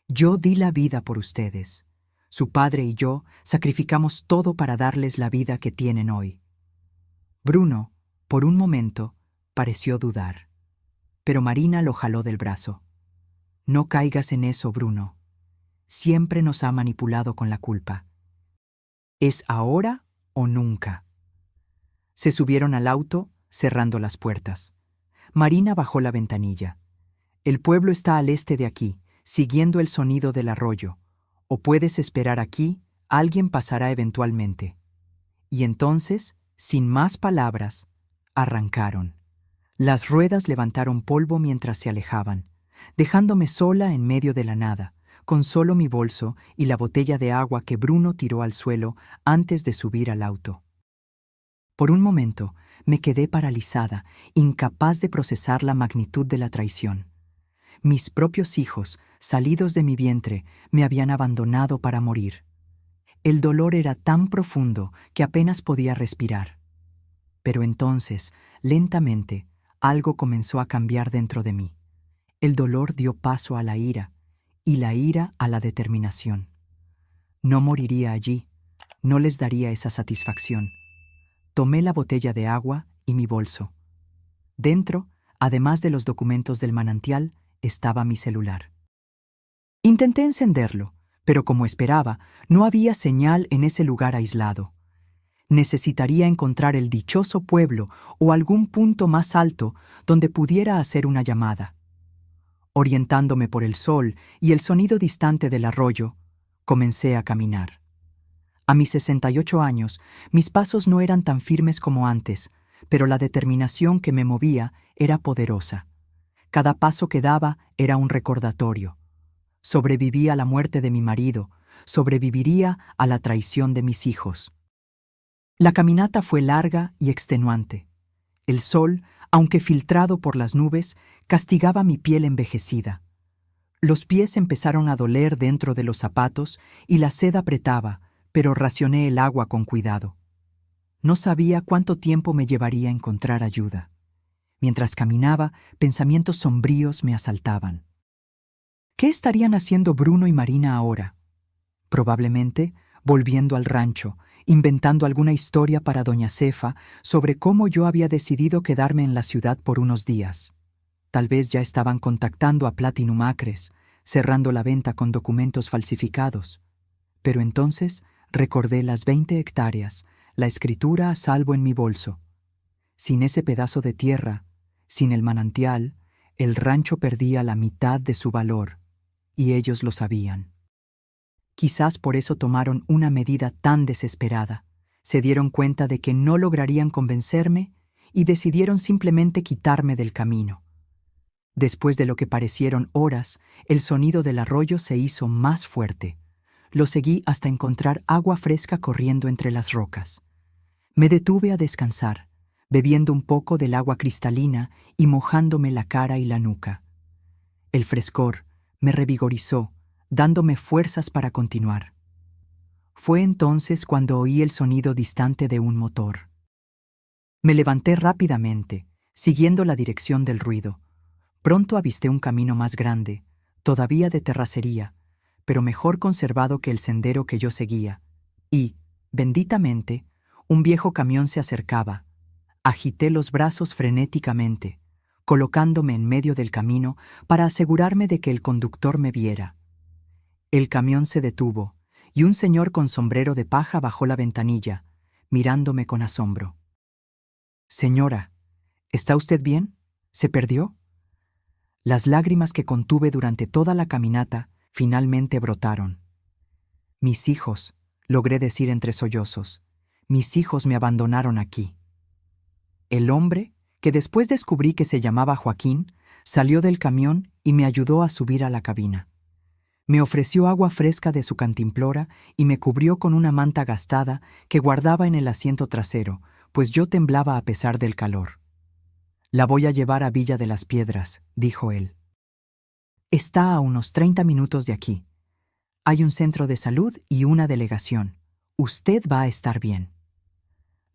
«Yo di la vida por ustedes. Su padre y yo sacrificamos todo para darles la vida que tienen hoy». Bruno, por un momento, pareció dudar. Pero Marina lo jaló del brazo. «No caigas en eso, Bruno. siempre nos ha manipulado con la culpa. ¿Es ahora o nunca? Se subieron al auto, cerrando las puertas. Marina bajó la ventanilla. El pueblo está al este de aquí, siguiendo el sonido del arroyo. O puedes esperar aquí, alguien pasará eventualmente. Y entonces, sin más palabras, arrancaron. Las ruedas levantaron polvo mientras se alejaban, dejándome sola en medio de la nada, con solo mi bolso y la botella de agua que Bruno tiró al suelo antes de subir al auto. Por un momento, me quedé paralizada, incapaz de procesar la magnitud de la traición. Mis propios hijos, salidos de mi vientre, me habían abandonado para morir. El dolor era tan profundo que apenas podía respirar. Pero entonces, lentamente, algo comenzó a cambiar dentro de mí. El dolor dio paso a la ira, y la ira a la determinación. No moriría allí, no les daría esa satisfacción. Tomé la botella de agua y mi bolso. Dentro, además de los documentos del manantial, estaba mi celular. Intenté encenderlo, pero como esperaba, no había señal en ese lugar aislado. Necesitaría encontrar el dichoso pueblo o algún punto más alto donde pudiera hacer una llamada. Orientándome por el sol y el sonido distante del arroyo, comencé a caminar. A mis 68 años, mis pasos no eran tan firmes como antes, pero la determinación que me movía era poderosa. Cada paso que daba era un recordatorio. Sobreviví a la muerte de mi marido, sobreviviría a la traición de mis hijos. La caminata fue larga y extenuante. El sol, aunque filtrado por las nubes, castigaba mi piel envejecida. Los pies empezaron a doler dentro de los zapatos y la sed apretaba, pero racioné el agua con cuidado. No sabía cuánto tiempo me llevaría a encontrar ayuda. Mientras caminaba, pensamientos sombríos me asaltaban. ¿Qué estarían haciendo Bruno y Marina ahora? Probablemente volviendo al rancho, inventando alguna historia para doña Cefa sobre cómo yo había decidido quedarme en la ciudad por unos días. Tal vez ya estaban contactando a Platinum Acres, cerrando la venta con documentos falsificados. Pero entonces recordé las 20 hectáreas, la escritura a salvo en mi bolso. Sin ese pedazo de tierra, sin el manantial, el rancho perdía la mitad de su valor, y ellos lo sabían. Quizás por eso tomaron una medida tan desesperada. Se dieron cuenta de que no lograrían convencerme y decidieron simplemente quitarme del camino. Después de lo que parecieron horas, el sonido del arroyo se hizo más fuerte. Lo seguí hasta encontrar agua fresca corriendo entre las rocas. Me detuve a descansar, bebiendo un poco del agua cristalina y mojándome la cara y la nuca. El frescor me revigorizó, dándome fuerzas para continuar. Fue entonces cuando oí el sonido distante de un motor. Me levanté rápidamente, siguiendo la dirección del ruido. Pronto avisté un camino más grande, todavía de terracería, pero mejor conservado que el sendero que yo seguía, y, benditamente, un viejo camión se acercaba. Agité los brazos frenéticamente, colocándome en medio del camino para asegurarme de que el conductor me viera. El camión se detuvo, y un señor con sombrero de paja bajó la ventanilla, mirándome con asombro. «Señora, ¿está usted bien? ¿Se perdió?» Las lágrimas que contuve durante toda la caminata finalmente brotaron. «Mis hijos», logré decir entre sollozos, «mis hijos me abandonaron aquí». El hombre, que después descubrí que se llamaba Joaquín, salió del camión y me ayudó a subir a la cabina. Me ofreció agua fresca de su cantimplora y me cubrió con una manta gastada que guardaba en el asiento trasero, pues yo temblaba a pesar del calor. «La voy a llevar a Villa de las Piedras», dijo él. «Está a unos 30 minutos de aquí. Hay un centro de salud y una delegación. Usted va a estar bien».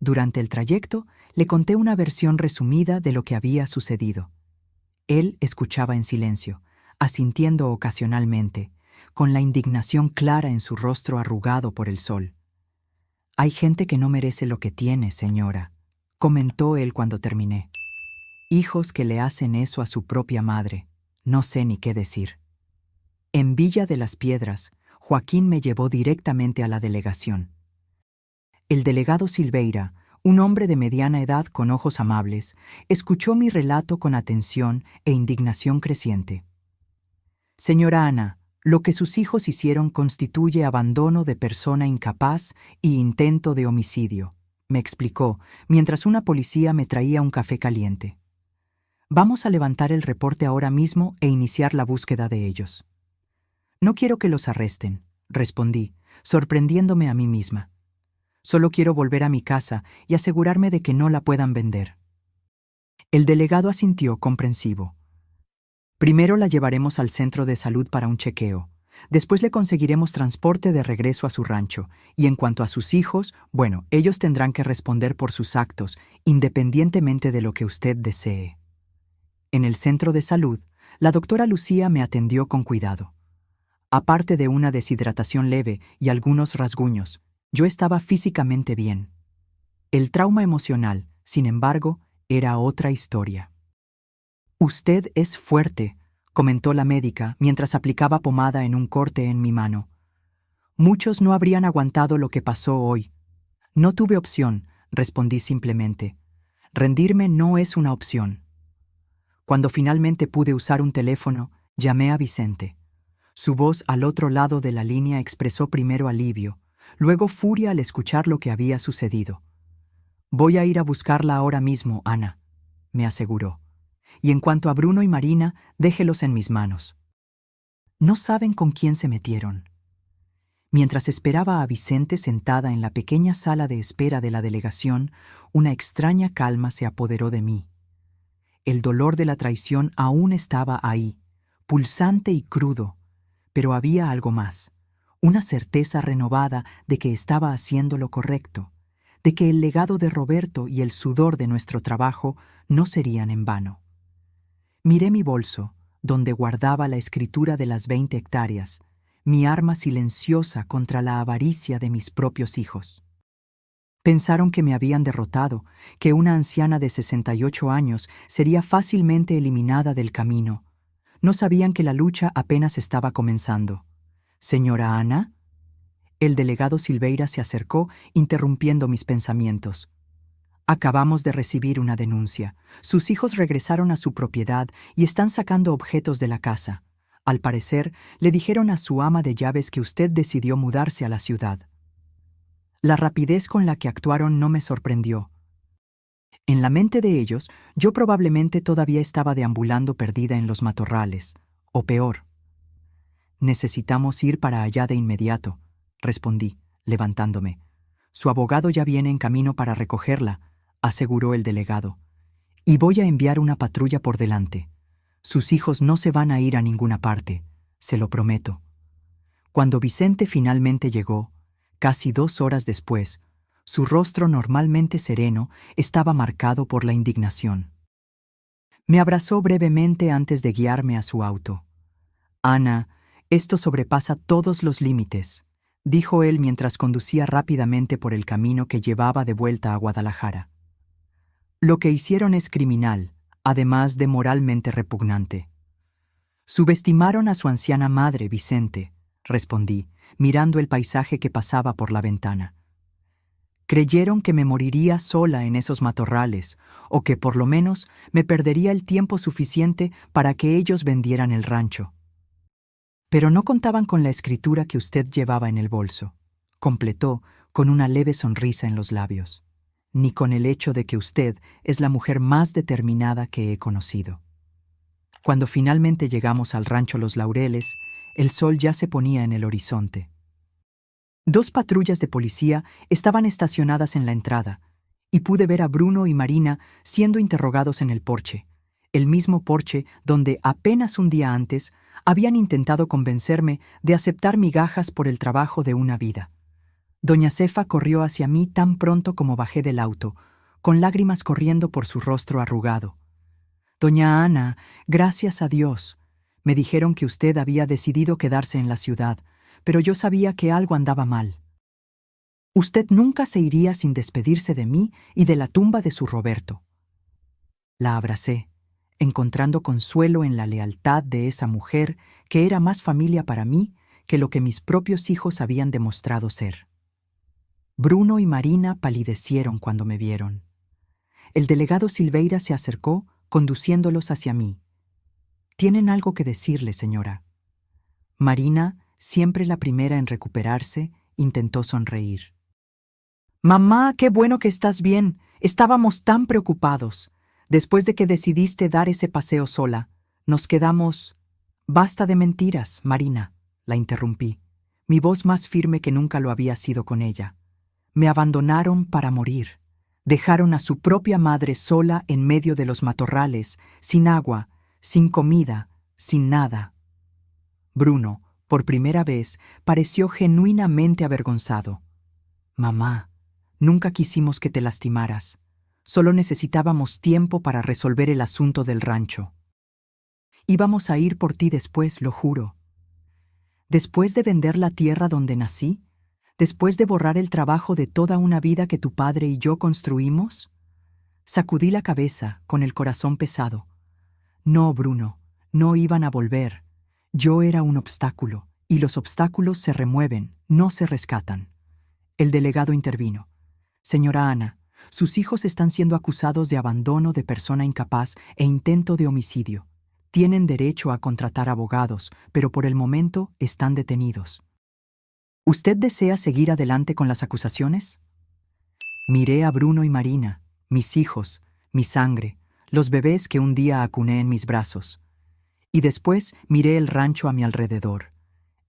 Durante el trayecto, le conté una versión resumida de lo que había sucedido. Él escuchaba en silencio, asintiendo ocasionalmente, con la indignación clara en su rostro arrugado por el sol. «Hay gente que no merece lo que tiene, señora», comentó él cuando terminé. «Hijos que le hacen eso a su propia madre. No sé ni qué decir». En Villa de las Piedras, Joaquín me llevó directamente a la delegación. El delegado Silveira, un hombre de mediana edad con ojos amables, escuchó mi relato con atención e indignación creciente. Señora Ana, lo que sus hijos hicieron constituye abandono de persona incapaz y intento de homicidio, me explicó, mientras una policía me traía un café caliente. Vamos a levantar el reporte ahora mismo e iniciar la búsqueda de ellos. No quiero que los arresten, respondí, sorprendiéndome a mí misma. Solo quiero volver a mi casa y asegurarme de que no la puedan vender. El delegado asintió comprensivo. Primero la llevaremos al centro de salud para un chequeo. Después le conseguiremos transporte de regreso a su rancho. Y en cuanto a sus hijos, bueno, ellos tendrán que responder por sus actos, independientemente de lo que usted desee. En el centro de salud, la doctora Lucía me atendió con cuidado. Aparte de una deshidratación leve y algunos rasguños, yo estaba físicamente bien. El trauma emocional, sin embargo, era otra historia. Usted es fuerte, comentó la médica mientras aplicaba pomada en un corte en mi mano. Muchos no habrían aguantado lo que pasó hoy. No tuve opción, respondí simplemente. Rendirme no es una opción. Cuando finalmente pude usar un teléfono, llamé a Vicente. Su voz al otro lado de la línea expresó primero alivio, luego furia al escuchar lo que había sucedido. Voy a ir a buscarla ahora mismo, Ana, me aseguró. Y en cuanto a Bruno y Marina, déjelos en mis manos. No saben con quién se metieron. Mientras esperaba a Vicente sentada en la pequeña sala de espera de la delegación, una extraña calma se apoderó de mí. El dolor de la traición aún estaba ahí, pulsante y crudo, pero había algo más, una certeza renovada de que estaba haciendo lo correcto, de que el legado de Roberto y el sudor de nuestro trabajo no serían en vano. Miré mi bolso, donde guardaba la escritura de las 20 hectáreas, mi arma silenciosa contra la avaricia de mis propios hijos. Pensaron que me habían derrotado, que una anciana de 68 años sería fácilmente eliminada del camino. No sabían que la lucha apenas estaba comenzando. ¿Señora Ana? El delegado Silveira se acercó, interrumpiendo mis pensamientos. Acabamos de recibir una denuncia. Sus hijos regresaron a su propiedad y están sacando objetos de la casa. Al parecer, le dijeron a su ama de llaves que usted decidió mudarse a la ciudad. La rapidez con la que actuaron no me sorprendió. En la mente de ellos, yo probablemente todavía estaba deambulando perdida en los matorrales, o peor. Necesitamos ir para allá de inmediato, respondí, levantándome. Su abogado ya viene en camino para recogerla, aseguró el delegado. Y voy a enviar una patrulla por delante. Sus hijos no se van a ir a ninguna parte, se lo prometo. Cuando Vicente finalmente llegó, casi 2 horas después, su rostro normalmente sereno estaba marcado por la indignación. Me abrazó brevemente antes de guiarme a su auto. Ana, esto sobrepasa todos los límites, dijo él mientras conducía rápidamente por el camino que llevaba de vuelta a Guadalajara. Lo que hicieron es criminal, además de moralmente repugnante. Subestimaron a su anciana madre, Vicente, respondí, mirando el paisaje que pasaba por la ventana. Creyeron que me moriría sola en esos matorrales, o que por lo menos me perdería el tiempo suficiente para que ellos vendieran el rancho. Pero no contaban con la escritura que usted llevaba en el bolso, completó con una leve sonrisa en los labios, ni con el hecho de que usted es la mujer más determinada que he conocido. Cuando finalmente llegamos al rancho Los Laureles, el sol ya se ponía en el horizonte. 2 patrullas de policía estaban estacionadas en la entrada, y pude ver a Bruno y Marina siendo interrogados en el porche, el mismo porche donde apenas un día antes habían intentado convencerme de aceptar migajas por el trabajo de una vida. Doña Cefa corrió hacia mí tan pronto como bajé del auto, con lágrimas corriendo por su rostro arrugado. Doña Ana, gracias a Dios. Me dijeron que usted había decidido quedarse en la ciudad, pero yo sabía que algo andaba mal. Usted nunca se iría sin despedirse de mí y de la tumba de su Roberto. La abracé, encontrando consuelo en la lealtad de esa mujer que era más familia para mí que lo que mis propios hijos habían demostrado ser. Bruno y Marina palidecieron cuando me vieron. El delegado Silveira se acercó, conduciéndolos hacia mí. «Tienen algo que decirle, señora». Marina, siempre la primera en recuperarse, intentó sonreír. «Mamá, qué bueno que estás bien. Estábamos tan preocupados. Después de que decidiste dar ese paseo sola, nos quedamos...» «Basta de mentiras, Marina», la interrumpí, mi voz más firme que nunca lo había sido con ella. «Me abandonaron para morir. Dejaron a su propia madre sola en medio de los matorrales, sin agua, sin comida, sin nada». Bruno, por primera vez, pareció genuinamente avergonzado. «Mamá, nunca quisimos que te lastimaras. Solo necesitábamos tiempo para resolver el asunto del rancho. Íbamos a ir por ti después, lo juro. Después de vender la tierra donde nací, después de borrar el trabajo de toda una vida que tu padre y yo construimos». Sacudí la cabeza, con el corazón pesado. No, Bruno, no iban a volver. Yo era un obstáculo, y los obstáculos se remueven, no se rescatan. El delegado intervino. «Señora Ana, sus hijos están siendo acusados de abandono de persona incapaz e intento de homicidio. Tienen derecho a contratar abogados, pero por el momento están detenidos. ¿Usted desea seguir adelante con las acusaciones?» Miré a Bruno y Marina, mis hijos, mi sangre, los bebés que un día acuné en mis brazos. Y después miré el rancho a mi alrededor,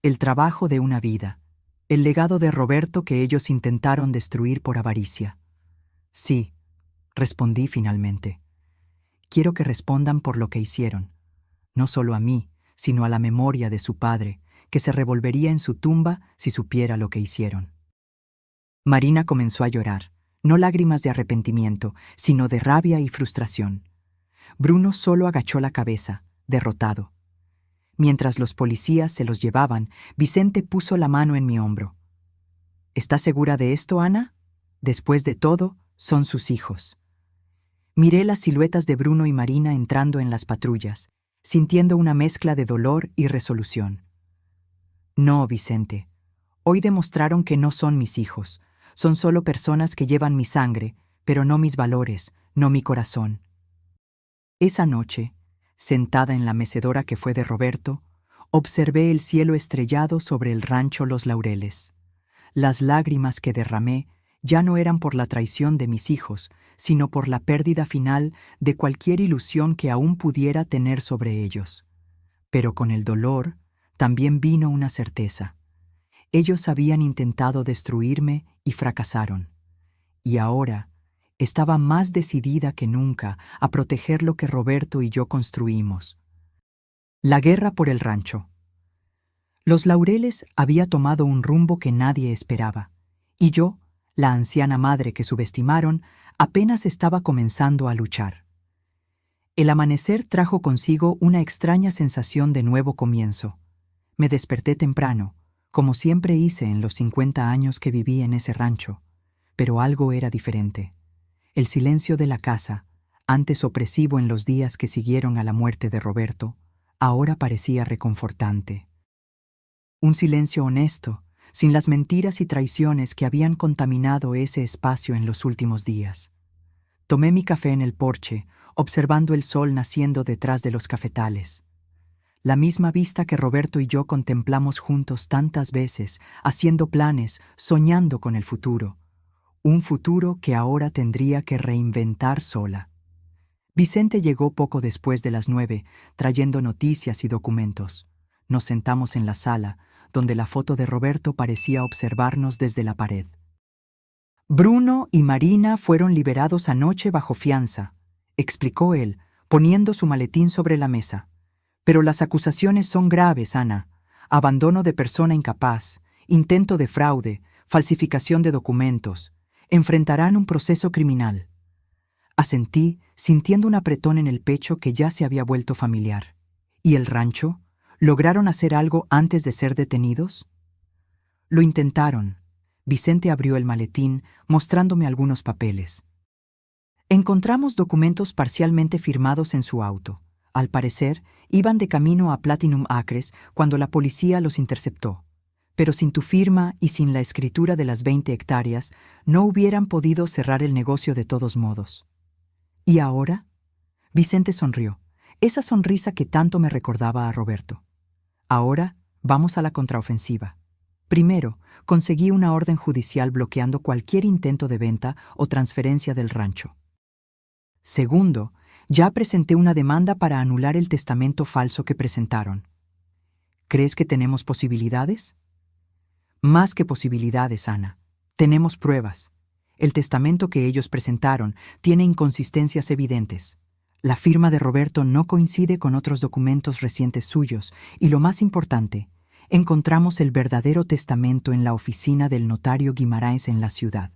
el trabajo de una vida, el legado de Roberto que ellos intentaron destruir por avaricia. «Sí», respondí finalmente. «Quiero que respondan por lo que hicieron, no solo a mí, sino a la memoria de su padre, que se revolvería en su tumba si supiera lo que hicieron». Marina comenzó a llorar, no lágrimas de arrepentimiento, sino de rabia y frustración. Bruno solo agachó la cabeza, derrotado. Mientras los policías se los llevaban, Vicente puso la mano en mi hombro. «¿Estás segura de esto, Ana? Después de todo, son sus hijos». Miré las siluetas de Bruno y Marina entrando en las patrullas, sintiendo una mezcla de dolor y resolución. «No, Vicente. Hoy demostraron que no son mis hijos. Son solo personas que llevan mi sangre, pero no mis valores, no mi corazón». Esa noche, sentada en la mecedora que fue de Roberto, observé el cielo estrellado sobre el rancho Los Laureles. Las lágrimas que derramé ya no eran por la traición de mis hijos, sino por la pérdida final de cualquier ilusión que aún pudiera tener sobre ellos. Pero con el dolor también vino una certeza. Ellos habían intentado destruirme y fracasaron. Y ahora estaba más decidida que nunca a proteger lo que Roberto y yo construimos. La guerra por el rancho. Los Laureles había tomado un rumbo que nadie esperaba, y yo, la anciana madre que subestimaron, apenas estaba comenzando a luchar. El amanecer trajo consigo una extraña sensación de nuevo comienzo. Me desperté temprano, como siempre hice en los 50 años que viví en ese rancho, pero algo era diferente. El silencio de la casa, antes opresivo en los días que siguieron a la muerte de Roberto, ahora parecía reconfortante. Un silencio honesto, sin las mentiras y traiciones que habían contaminado ese espacio en los últimos días. Tomé mi café en el porche, observando el sol naciendo detrás de los cafetales. La misma vista que Roberto y yo contemplamos juntos tantas veces, haciendo planes, soñando con el futuro. Un futuro que ahora tendría que reinventar sola. Vicente llegó poco después de las 9, trayendo noticias y documentos. Nos sentamos en la sala, donde la foto de Roberto parecía observarnos desde la pared. «Bruno y Marina fueron liberados anoche bajo fianza», explicó él, poniendo su maletín sobre la mesa. «Pero las acusaciones son graves, Ana. Abandono de persona incapaz, intento de fraude, falsificación de documentos. Enfrentarán un proceso criminal». Asentí, sintiendo un apretón en el pecho que ya se había vuelto familiar. ¿Y el rancho? ¿Lograron hacer algo antes de ser detenidos? Lo intentaron. Vicente abrió el maletín, mostrándome algunos papeles. Encontramos documentos parcialmente firmados en su auto. Al parecer, iban de camino a Platinum Acres cuando la policía los interceptó. Pero sin tu firma y sin la escritura de las 20 hectáreas, no hubieran podido cerrar el negocio de todos modos. ¿Y ahora? Vicente sonrió, esa sonrisa que tanto me recordaba a Roberto. Ahora vamos a la contraofensiva. Primero, conseguí una orden judicial bloqueando cualquier intento de venta o transferencia del rancho. Segundo, ya presenté una demanda para anular el testamento falso que presentaron. ¿Crees que tenemos posibilidades? Más que posibilidades, Ana. Tenemos pruebas. El testamento que ellos presentaron tiene inconsistencias evidentes. La firma de Roberto no coincide con otros documentos recientes suyos y, lo más importante, encontramos el verdadero testamento en la oficina del notario Guimarães en la ciudad.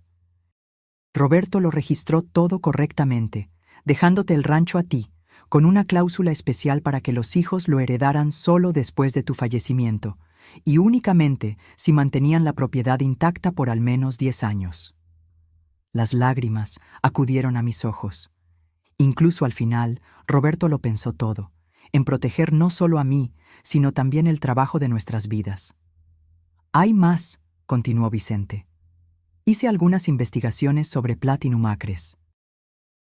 Roberto lo registró todo correctamente, dejándote el rancho a ti, con una cláusula especial para que los hijos lo heredaran solo después de tu fallecimiento, y únicamente si mantenían la propiedad intacta por al menos 10 años. Las lágrimas acudieron a mis ojos. Incluso al final, Roberto lo pensó todo, en proteger no solo a mí, sino también el trabajo de nuestras vidas. Hay más, continuó Vicente. Hice algunas investigaciones sobre Platinum Acres.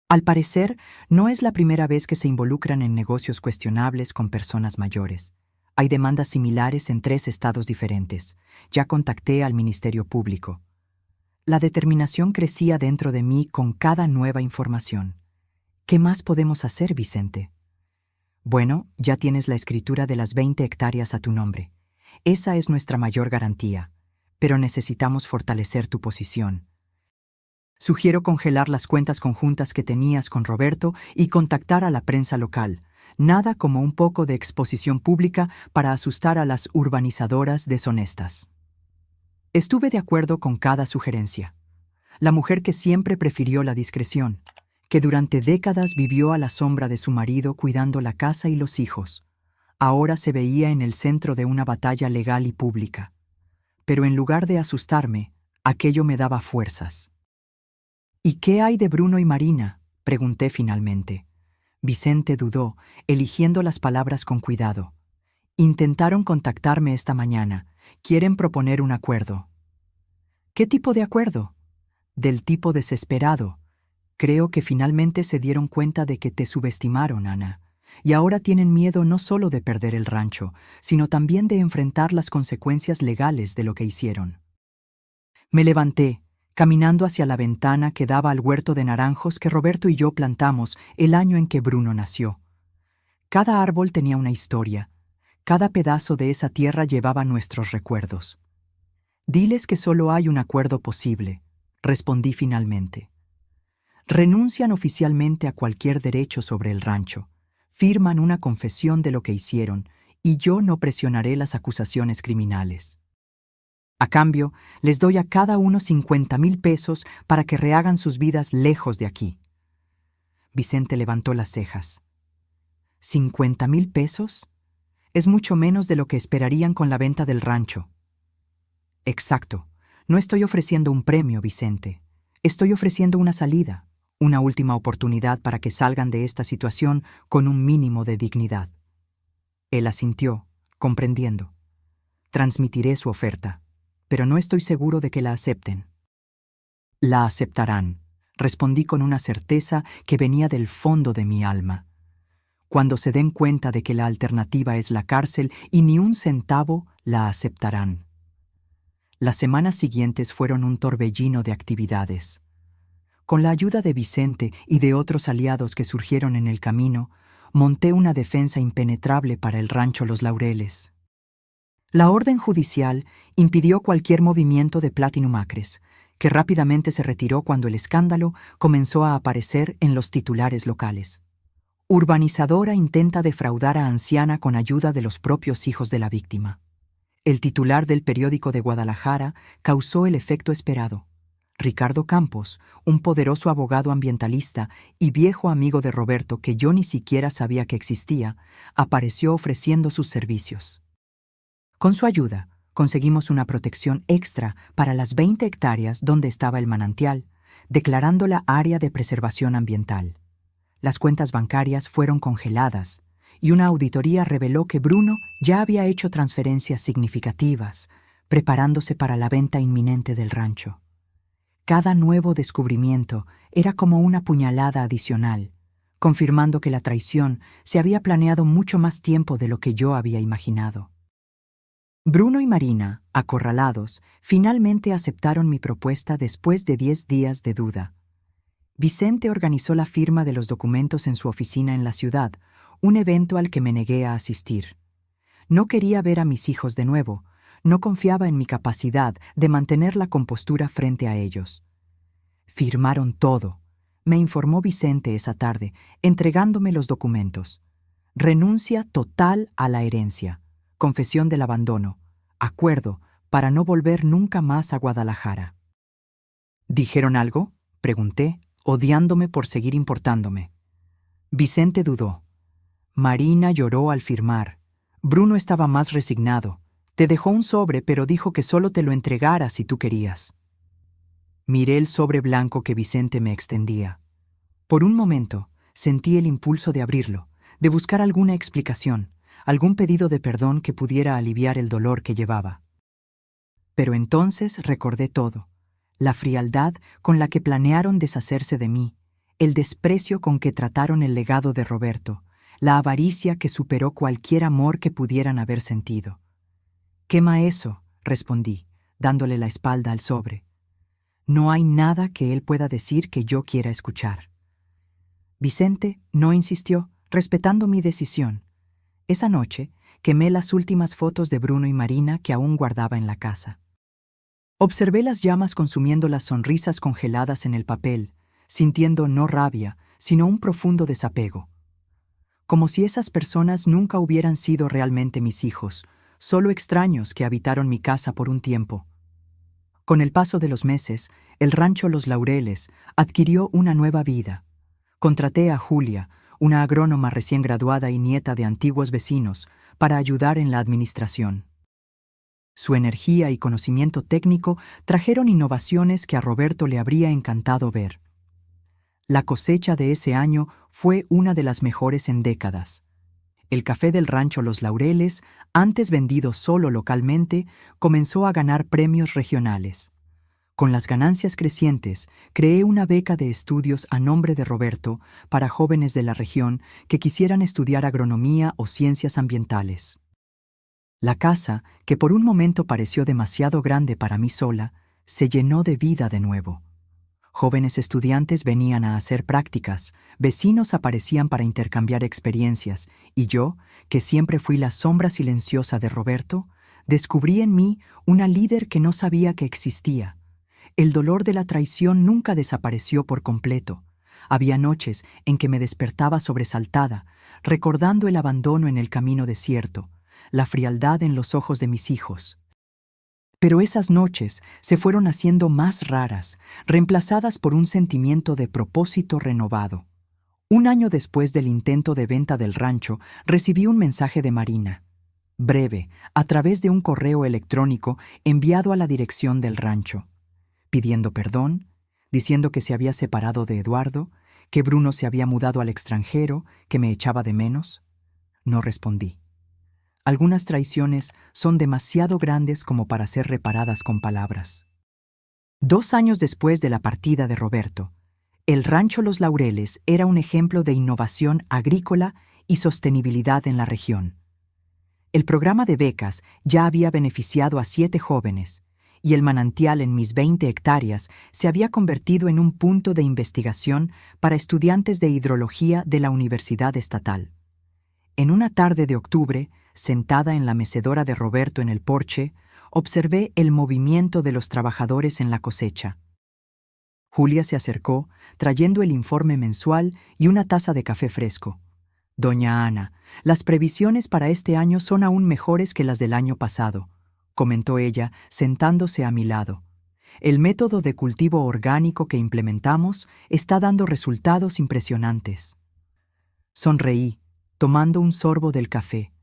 Al parecer, no es la primera vez que se involucran en negocios cuestionables con personas mayores. Hay demandas similares en 3 estados diferentes. Ya contacté al Ministerio Público. La determinación crecía dentro de mí con cada nueva información. ¿Qué más podemos hacer, Vicente? Bueno, ya tienes la escritura de las 20 hectáreas a tu nombre. Esa es nuestra mayor garantía, pero necesitamos fortalecer tu posición. Sugiero congelar las cuentas conjuntas que tenías con Roberto y contactar a la prensa local. Nada como un poco de exposición pública para asustar a las urbanizadoras deshonestas. Estuve de acuerdo con cada sugerencia. La mujer que siempre prefirió la discreción, que durante décadas vivió a la sombra de su marido cuidando la casa y los hijos, ahora se veía en el centro de una batalla legal y pública. Pero en lugar de asustarme, aquello me daba fuerzas. ¿Y qué hay de Bruno y Marina?, pregunté finalmente. Vicente dudó, eligiendo las palabras con cuidado. Intentaron contactarme esta mañana. Quieren proponer un acuerdo. ¿Qué tipo de acuerdo? Del tipo desesperado. Creo que finalmente se dieron cuenta de que te subestimaron, Ana, y ahora tienen miedo no solo de perder el rancho, sino también de enfrentar las consecuencias legales de lo que hicieron. Me levanté, caminando hacia la ventana que daba al huerto de naranjos que Roberto y yo plantamos el año en que Bruno nació. Cada árbol tenía una historia, cada pedazo de esa tierra llevaba nuestros recuerdos. Diles que solo hay un acuerdo posible, respondí finalmente. Renuncian oficialmente a cualquier derecho sobre el rancho, firman una confesión de lo que hicieron y yo no presionaré las acusaciones criminales. A cambio, les doy a cada uno 50,000 pesos para que rehagan sus vidas lejos de aquí. Vicente levantó las cejas. ¿50,000 pesos? Es mucho menos de lo que esperarían con la venta del rancho. Exacto. No estoy ofreciendo un premio, Vicente. Estoy ofreciendo una salida, una última oportunidad para que salgan de esta situación con un mínimo de dignidad. Él asintió, comprendiendo. Transmitiré su oferta, pero no estoy seguro de que la acepten. La aceptarán, respondí con una certeza que venía del fondo de mi alma. Cuando se den cuenta de que la alternativa es la cárcel y ni un centavo, la aceptarán. Las semanas siguientes fueron un torbellino de actividades. Con la ayuda de Vicente y de otros aliados que surgieron en el camino, monté una defensa impenetrable para el rancho Los Laureles. La orden judicial impidió cualquier movimiento de Platinum Acres, que rápidamente se retiró cuando el escándalo comenzó a aparecer en los titulares locales. Urbanizadora intenta defraudar a anciana con ayuda de los propios hijos de la víctima. El titular del periódico de Guadalajara causó el efecto esperado. Ricardo Campos, un poderoso abogado ambientalista y viejo amigo de Roberto que yo ni siquiera sabía que existía, apareció ofreciendo sus servicios. Con su ayuda, conseguimos una protección extra para las 20 hectáreas donde estaba el manantial, declarándola área de preservación ambiental. Las cuentas bancarias fueron congeladas y una auditoría reveló que Bruno ya había hecho transferencias significativas, preparándose para la venta inminente del rancho. Cada nuevo descubrimiento era como una puñalada adicional, confirmando que la traición se había planeado mucho más tiempo de lo que yo había imaginado. Bruno y Marina, acorralados, finalmente aceptaron mi propuesta después de 10 días de duda. Vicente organizó la firma de los documentos en su oficina en la ciudad, un evento al que me negué a asistir. No quería ver a mis hijos de nuevo, no confiaba en mi capacidad de mantener la compostura frente a ellos. Firmaron todo, me informó Vicente esa tarde, entregándome los documentos. Renuncia total a la herencia, confesión del abandono, acuerdo para no volver nunca más a Guadalajara. ¿Dijeron algo?, pregunté, odiándome por seguir importándome. Vicente dudó. Marina lloró al firmar. Bruno estaba más resignado. Te dejó un sobre, pero dijo que solo te lo entregara si tú querías. Miré el sobre blanco que Vicente me extendía. Por un momento, sentí el impulso de abrirlo, de buscar alguna explicación, algún pedido de perdón que pudiera aliviar el dolor que llevaba. Pero entonces recordé todo: la frialdad con la que planearon deshacerse de mí, el desprecio con que trataron el legado de Roberto, la avaricia que superó cualquier amor que pudieran haber sentido. «Quema eso», respondí, dándole la espalda al sobre. No hay nada que él pueda decir que yo quiera escuchar. Vicente no insistió, respetando mi decisión. Esa noche quemé las últimas fotos de Bruno y Marina que aún guardaba en la casa. Observé las llamas consumiendo las sonrisas congeladas en el papel, sintiendo no rabia, sino un profundo desapego. Como si esas personas nunca hubieran sido realmente mis hijos, solo extraños que habitaron mi casa por un tiempo. Con el paso de los meses, el rancho Los Laureles adquirió una nueva vida. Contraté a Julia, una agrónoma recién graduada y nieta de antiguos vecinos, para ayudar en la administración. Su energía y conocimiento técnico trajeron innovaciones que a Roberto le habría encantado ver. La cosecha de ese año fue una de las mejores en décadas. El café del rancho Los Laureles, antes vendido solo localmente, comenzó a ganar premios regionales. Con las ganancias crecientes, creé una beca de estudios a nombre de Roberto para jóvenes de la región que quisieran estudiar agronomía o ciencias ambientales. La casa, que por un momento pareció demasiado grande para mí sola, se llenó de vida de nuevo. Jóvenes estudiantes venían a hacer prácticas, vecinos aparecían para intercambiar experiencias, y yo, que siempre fui la sombra silenciosa de Roberto, descubrí en mí una líder que no sabía que existía. El dolor de la traición nunca desapareció por completo. Había noches en que me despertaba sobresaltada, recordando el abandono en el camino desierto, la frialdad en los ojos de mis hijos. Pero esas noches se fueron haciendo más raras, reemplazadas por un sentimiento de propósito renovado. Un año después del intento de venta del rancho, recibí un mensaje de Marina, breve, a través de un correo electrónico enviado a la dirección del rancho, pidiendo perdón, diciendo que se había separado de Eduardo, que Bruno se había mudado al extranjero, que me echaba de menos. No respondí. Algunas traiciones son demasiado grandes como para ser reparadas con palabras. 2 años después de la partida de Roberto, el rancho Los Laureles era un ejemplo de innovación agrícola y sostenibilidad en la región. El programa de becas ya había beneficiado a 7 jóvenes, y el manantial en mis 20 hectáreas se había convertido en un punto de investigación para estudiantes de hidrología de la Universidad Estatal. En una tarde de octubre, sentada en la mecedora de Roberto en el porche, observé el movimiento de los trabajadores en la cosecha. Julia se acercó, trayendo el informe mensual y una taza de café fresco. «Doña Ana, las previsiones para este año son aún mejores que las del año pasado», comentó ella, sentándose a mi lado. «El método de cultivo orgánico que implementamos está dando resultados impresionantes». Sonreí, tomando un sorbo del café.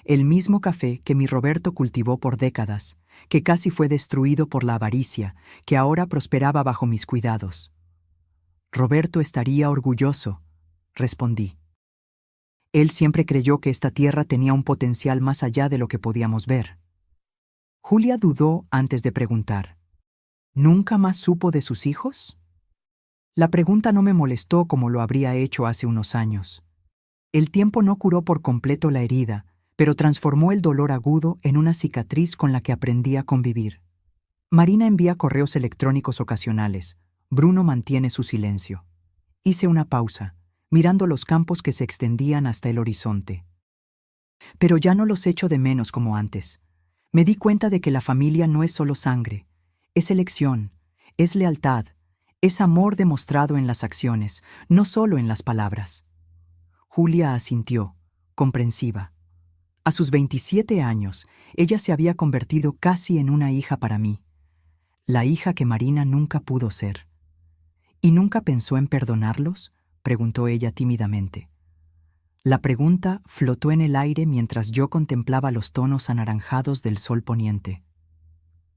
El mismo café que mi Roberto cultivó por décadas, que casi fue destruido por la avaricia, que ahora prosperaba bajo mis cuidados. «Roberto estaría orgulloso», respondí. Él siempre creyó que esta tierra tenía un potencial más allá de lo que podíamos ver. Julia dudó antes de preguntar. ¿Nunca más supo de sus hijos? La pregunta no me molestó como lo habría hecho hace unos años. El tiempo no curó por completo la herida, pero transformó el dolor agudo en una cicatriz con la que aprendí a convivir. Marina envía correos electrónicos ocasionales. Bruno mantiene su silencio. Hice una pausa, mirando los campos que se extendían hasta el horizonte. Pero ya no los echo de menos como antes. Me di cuenta de que la familia no es solo sangre, es elección, es lealtad, es amor demostrado en las acciones, no solo en las palabras. Julia asintió, comprensiva. A sus 27 años, ella se había convertido casi en una hija para mí, la hija que Marina nunca pudo ser. ¿Y nunca pensó en perdonarlos?, preguntó ella tímidamente. La pregunta flotó en el aire mientras yo contemplaba los tonos anaranjados del sol poniente.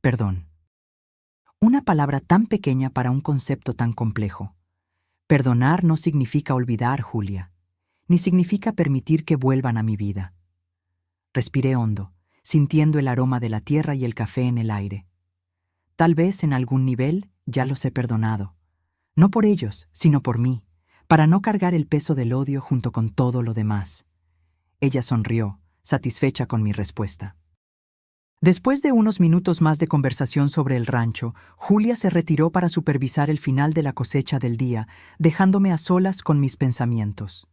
Perdón. Una palabra tan pequeña para un concepto tan complejo. Perdonar no significa olvidar, Julia, ni significa permitir que vuelvan a mi vida. Respiré hondo, sintiendo el aroma de la tierra y el café en el aire. Tal vez en algún nivel ya los he perdonado. No por ellos, sino por mí, para no cargar el peso del odio junto con todo lo demás. Ella sonrió, satisfecha con mi respuesta. Después de unos minutos más de conversación sobre el rancho, Julia se retiró para supervisar el final de la cosecha del día, dejándome a solas con mis pensamientos.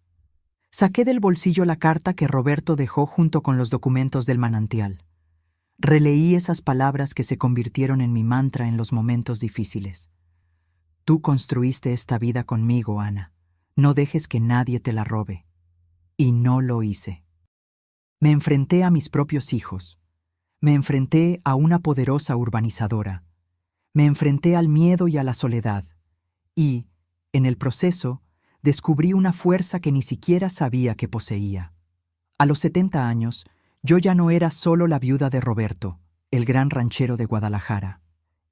Saqué del bolsillo la carta que Roberto dejó junto con los documentos del manantial. Releí esas palabras que se convirtieron en mi mantra en los momentos difíciles. Tú construiste esta vida conmigo, Ana. No dejes que nadie te la robe. Y no lo hice. Me enfrenté a mis propios hijos. Me enfrenté a una poderosa urbanizadora. Me enfrenté al miedo y a la soledad. Y, en el proceso, descubrí una fuerza que ni siquiera sabía que poseía. A los 70 años, yo ya no era solo la viuda de Roberto, el gran ranchero de Guadalajara.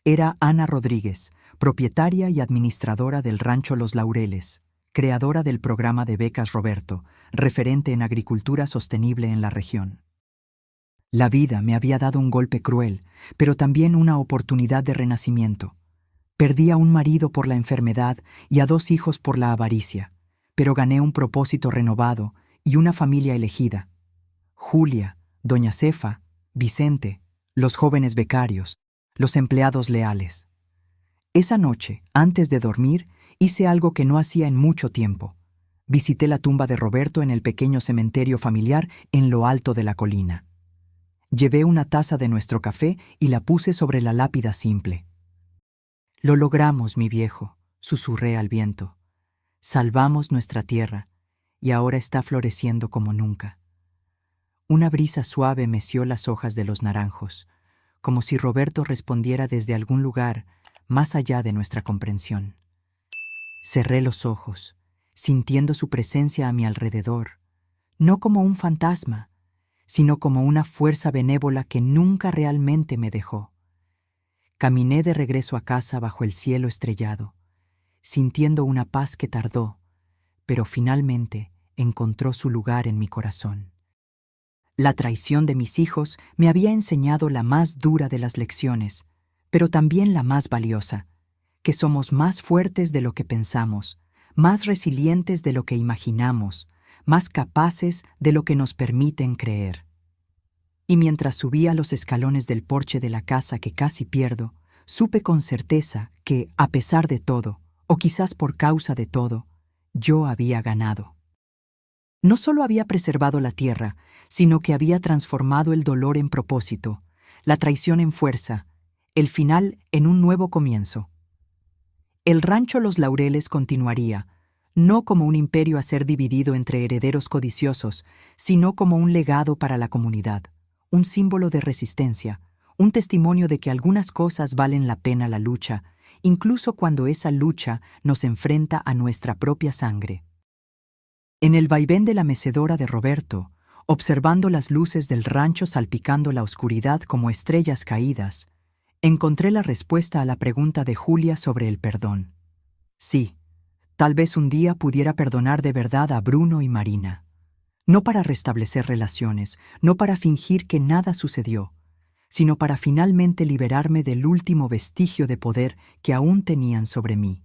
Era Ana Rodríguez, propietaria y administradora del rancho Los Laureles, creadora del programa de becas Roberto, referente en agricultura sostenible en la región. La vida me había dado un golpe cruel, pero también una oportunidad de renacimiento. Perdí a un marido por la enfermedad y a 2 hijos por la avaricia, pero gané un propósito renovado y una familia elegida. Julia, doña Cefa, Vicente, los jóvenes becarios, los empleados leales. Esa noche, antes de dormir, hice algo que no hacía en mucho tiempo. Visité la tumba de Roberto en el pequeño cementerio familiar en lo alto de la colina. Llevé una taza de nuestro café y la puse sobre la lápida simple. Lo logramos, mi viejo, susurré al viento. Salvamos nuestra tierra, y ahora está floreciendo como nunca. Una brisa suave meció las hojas de los naranjos, como si Roberto respondiera desde algún lugar más allá de nuestra comprensión. Cerré los ojos, sintiendo su presencia a mi alrededor, no como un fantasma, sino como una fuerza benévola que nunca realmente me dejó. Caminé de regreso a casa bajo el cielo estrellado, sintiendo una paz que tardó, pero finalmente encontró su lugar en mi corazón. La traición de mis hijos me había enseñado la más dura de las lecciones, pero también la más valiosa, que somos más fuertes de lo que pensamos, más resilientes de lo que imaginamos, más capaces de lo que nos permiten creer. Y mientras subía los escalones del porche de la casa que casi pierdo, supe con certeza que, a pesar de todo, o quizás por causa de todo, yo había ganado. No solo había preservado la tierra, sino que había transformado el dolor en propósito, la traición en fuerza, el final en un nuevo comienzo. El rancho Los Laureles continuaría, no como un imperio a ser dividido entre herederos codiciosos, sino como un legado para la comunidad, un símbolo de resistencia, un testimonio de que algunas cosas valen la pena la lucha, incluso cuando esa lucha nos enfrenta a nuestra propia sangre. En el vaivén de la mecedora de Roberto, observando las luces del rancho salpicando la oscuridad como estrellas caídas, encontré la respuesta a la pregunta de Julia sobre el perdón. Sí, tal vez un día pudiera perdonar de verdad a Bruno y Marina. No para restablecer relaciones, no para fingir que nada sucedió, sino para finalmente liberarme del último vestigio de poder que aún tenían sobre mí.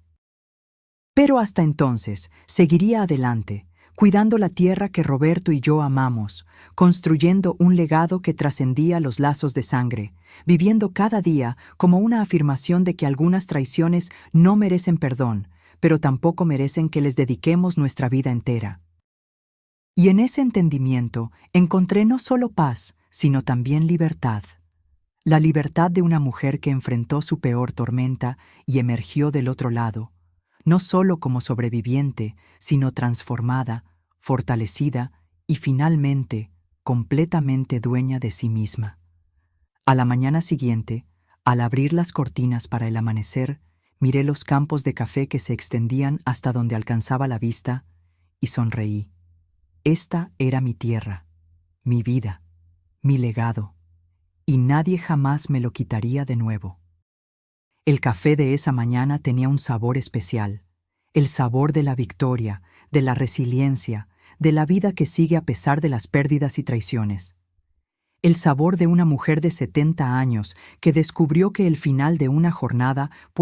Pero hasta entonces seguiría adelante, cuidando la tierra que Roberto y yo amamos, construyendo un legado que trascendía los lazos de sangre, viviendo cada día como una afirmación de que algunas traiciones no merecen perdón, pero tampoco merecen que les dediquemos nuestra vida entera. Y en ese entendimiento encontré no solo paz, sino también libertad. La libertad de una mujer que enfrentó su peor tormenta y emergió del otro lado, no solo como sobreviviente, sino transformada, fortalecida y finalmente completamente dueña de sí misma. A la mañana siguiente, al abrir las cortinas para el amanecer, miré los campos de café que se extendían hasta donde alcanzaba la vista y sonreí. Esta era mi tierra, mi vida, mi legado, y nadie jamás me lo quitaría de nuevo. El café de esa mañana tenía un sabor especial, el sabor de la victoria, de la resiliencia, de la vida que sigue a pesar de las pérdidas y traiciones. El sabor de una mujer de 70 años que descubrió que el final de una jornada puede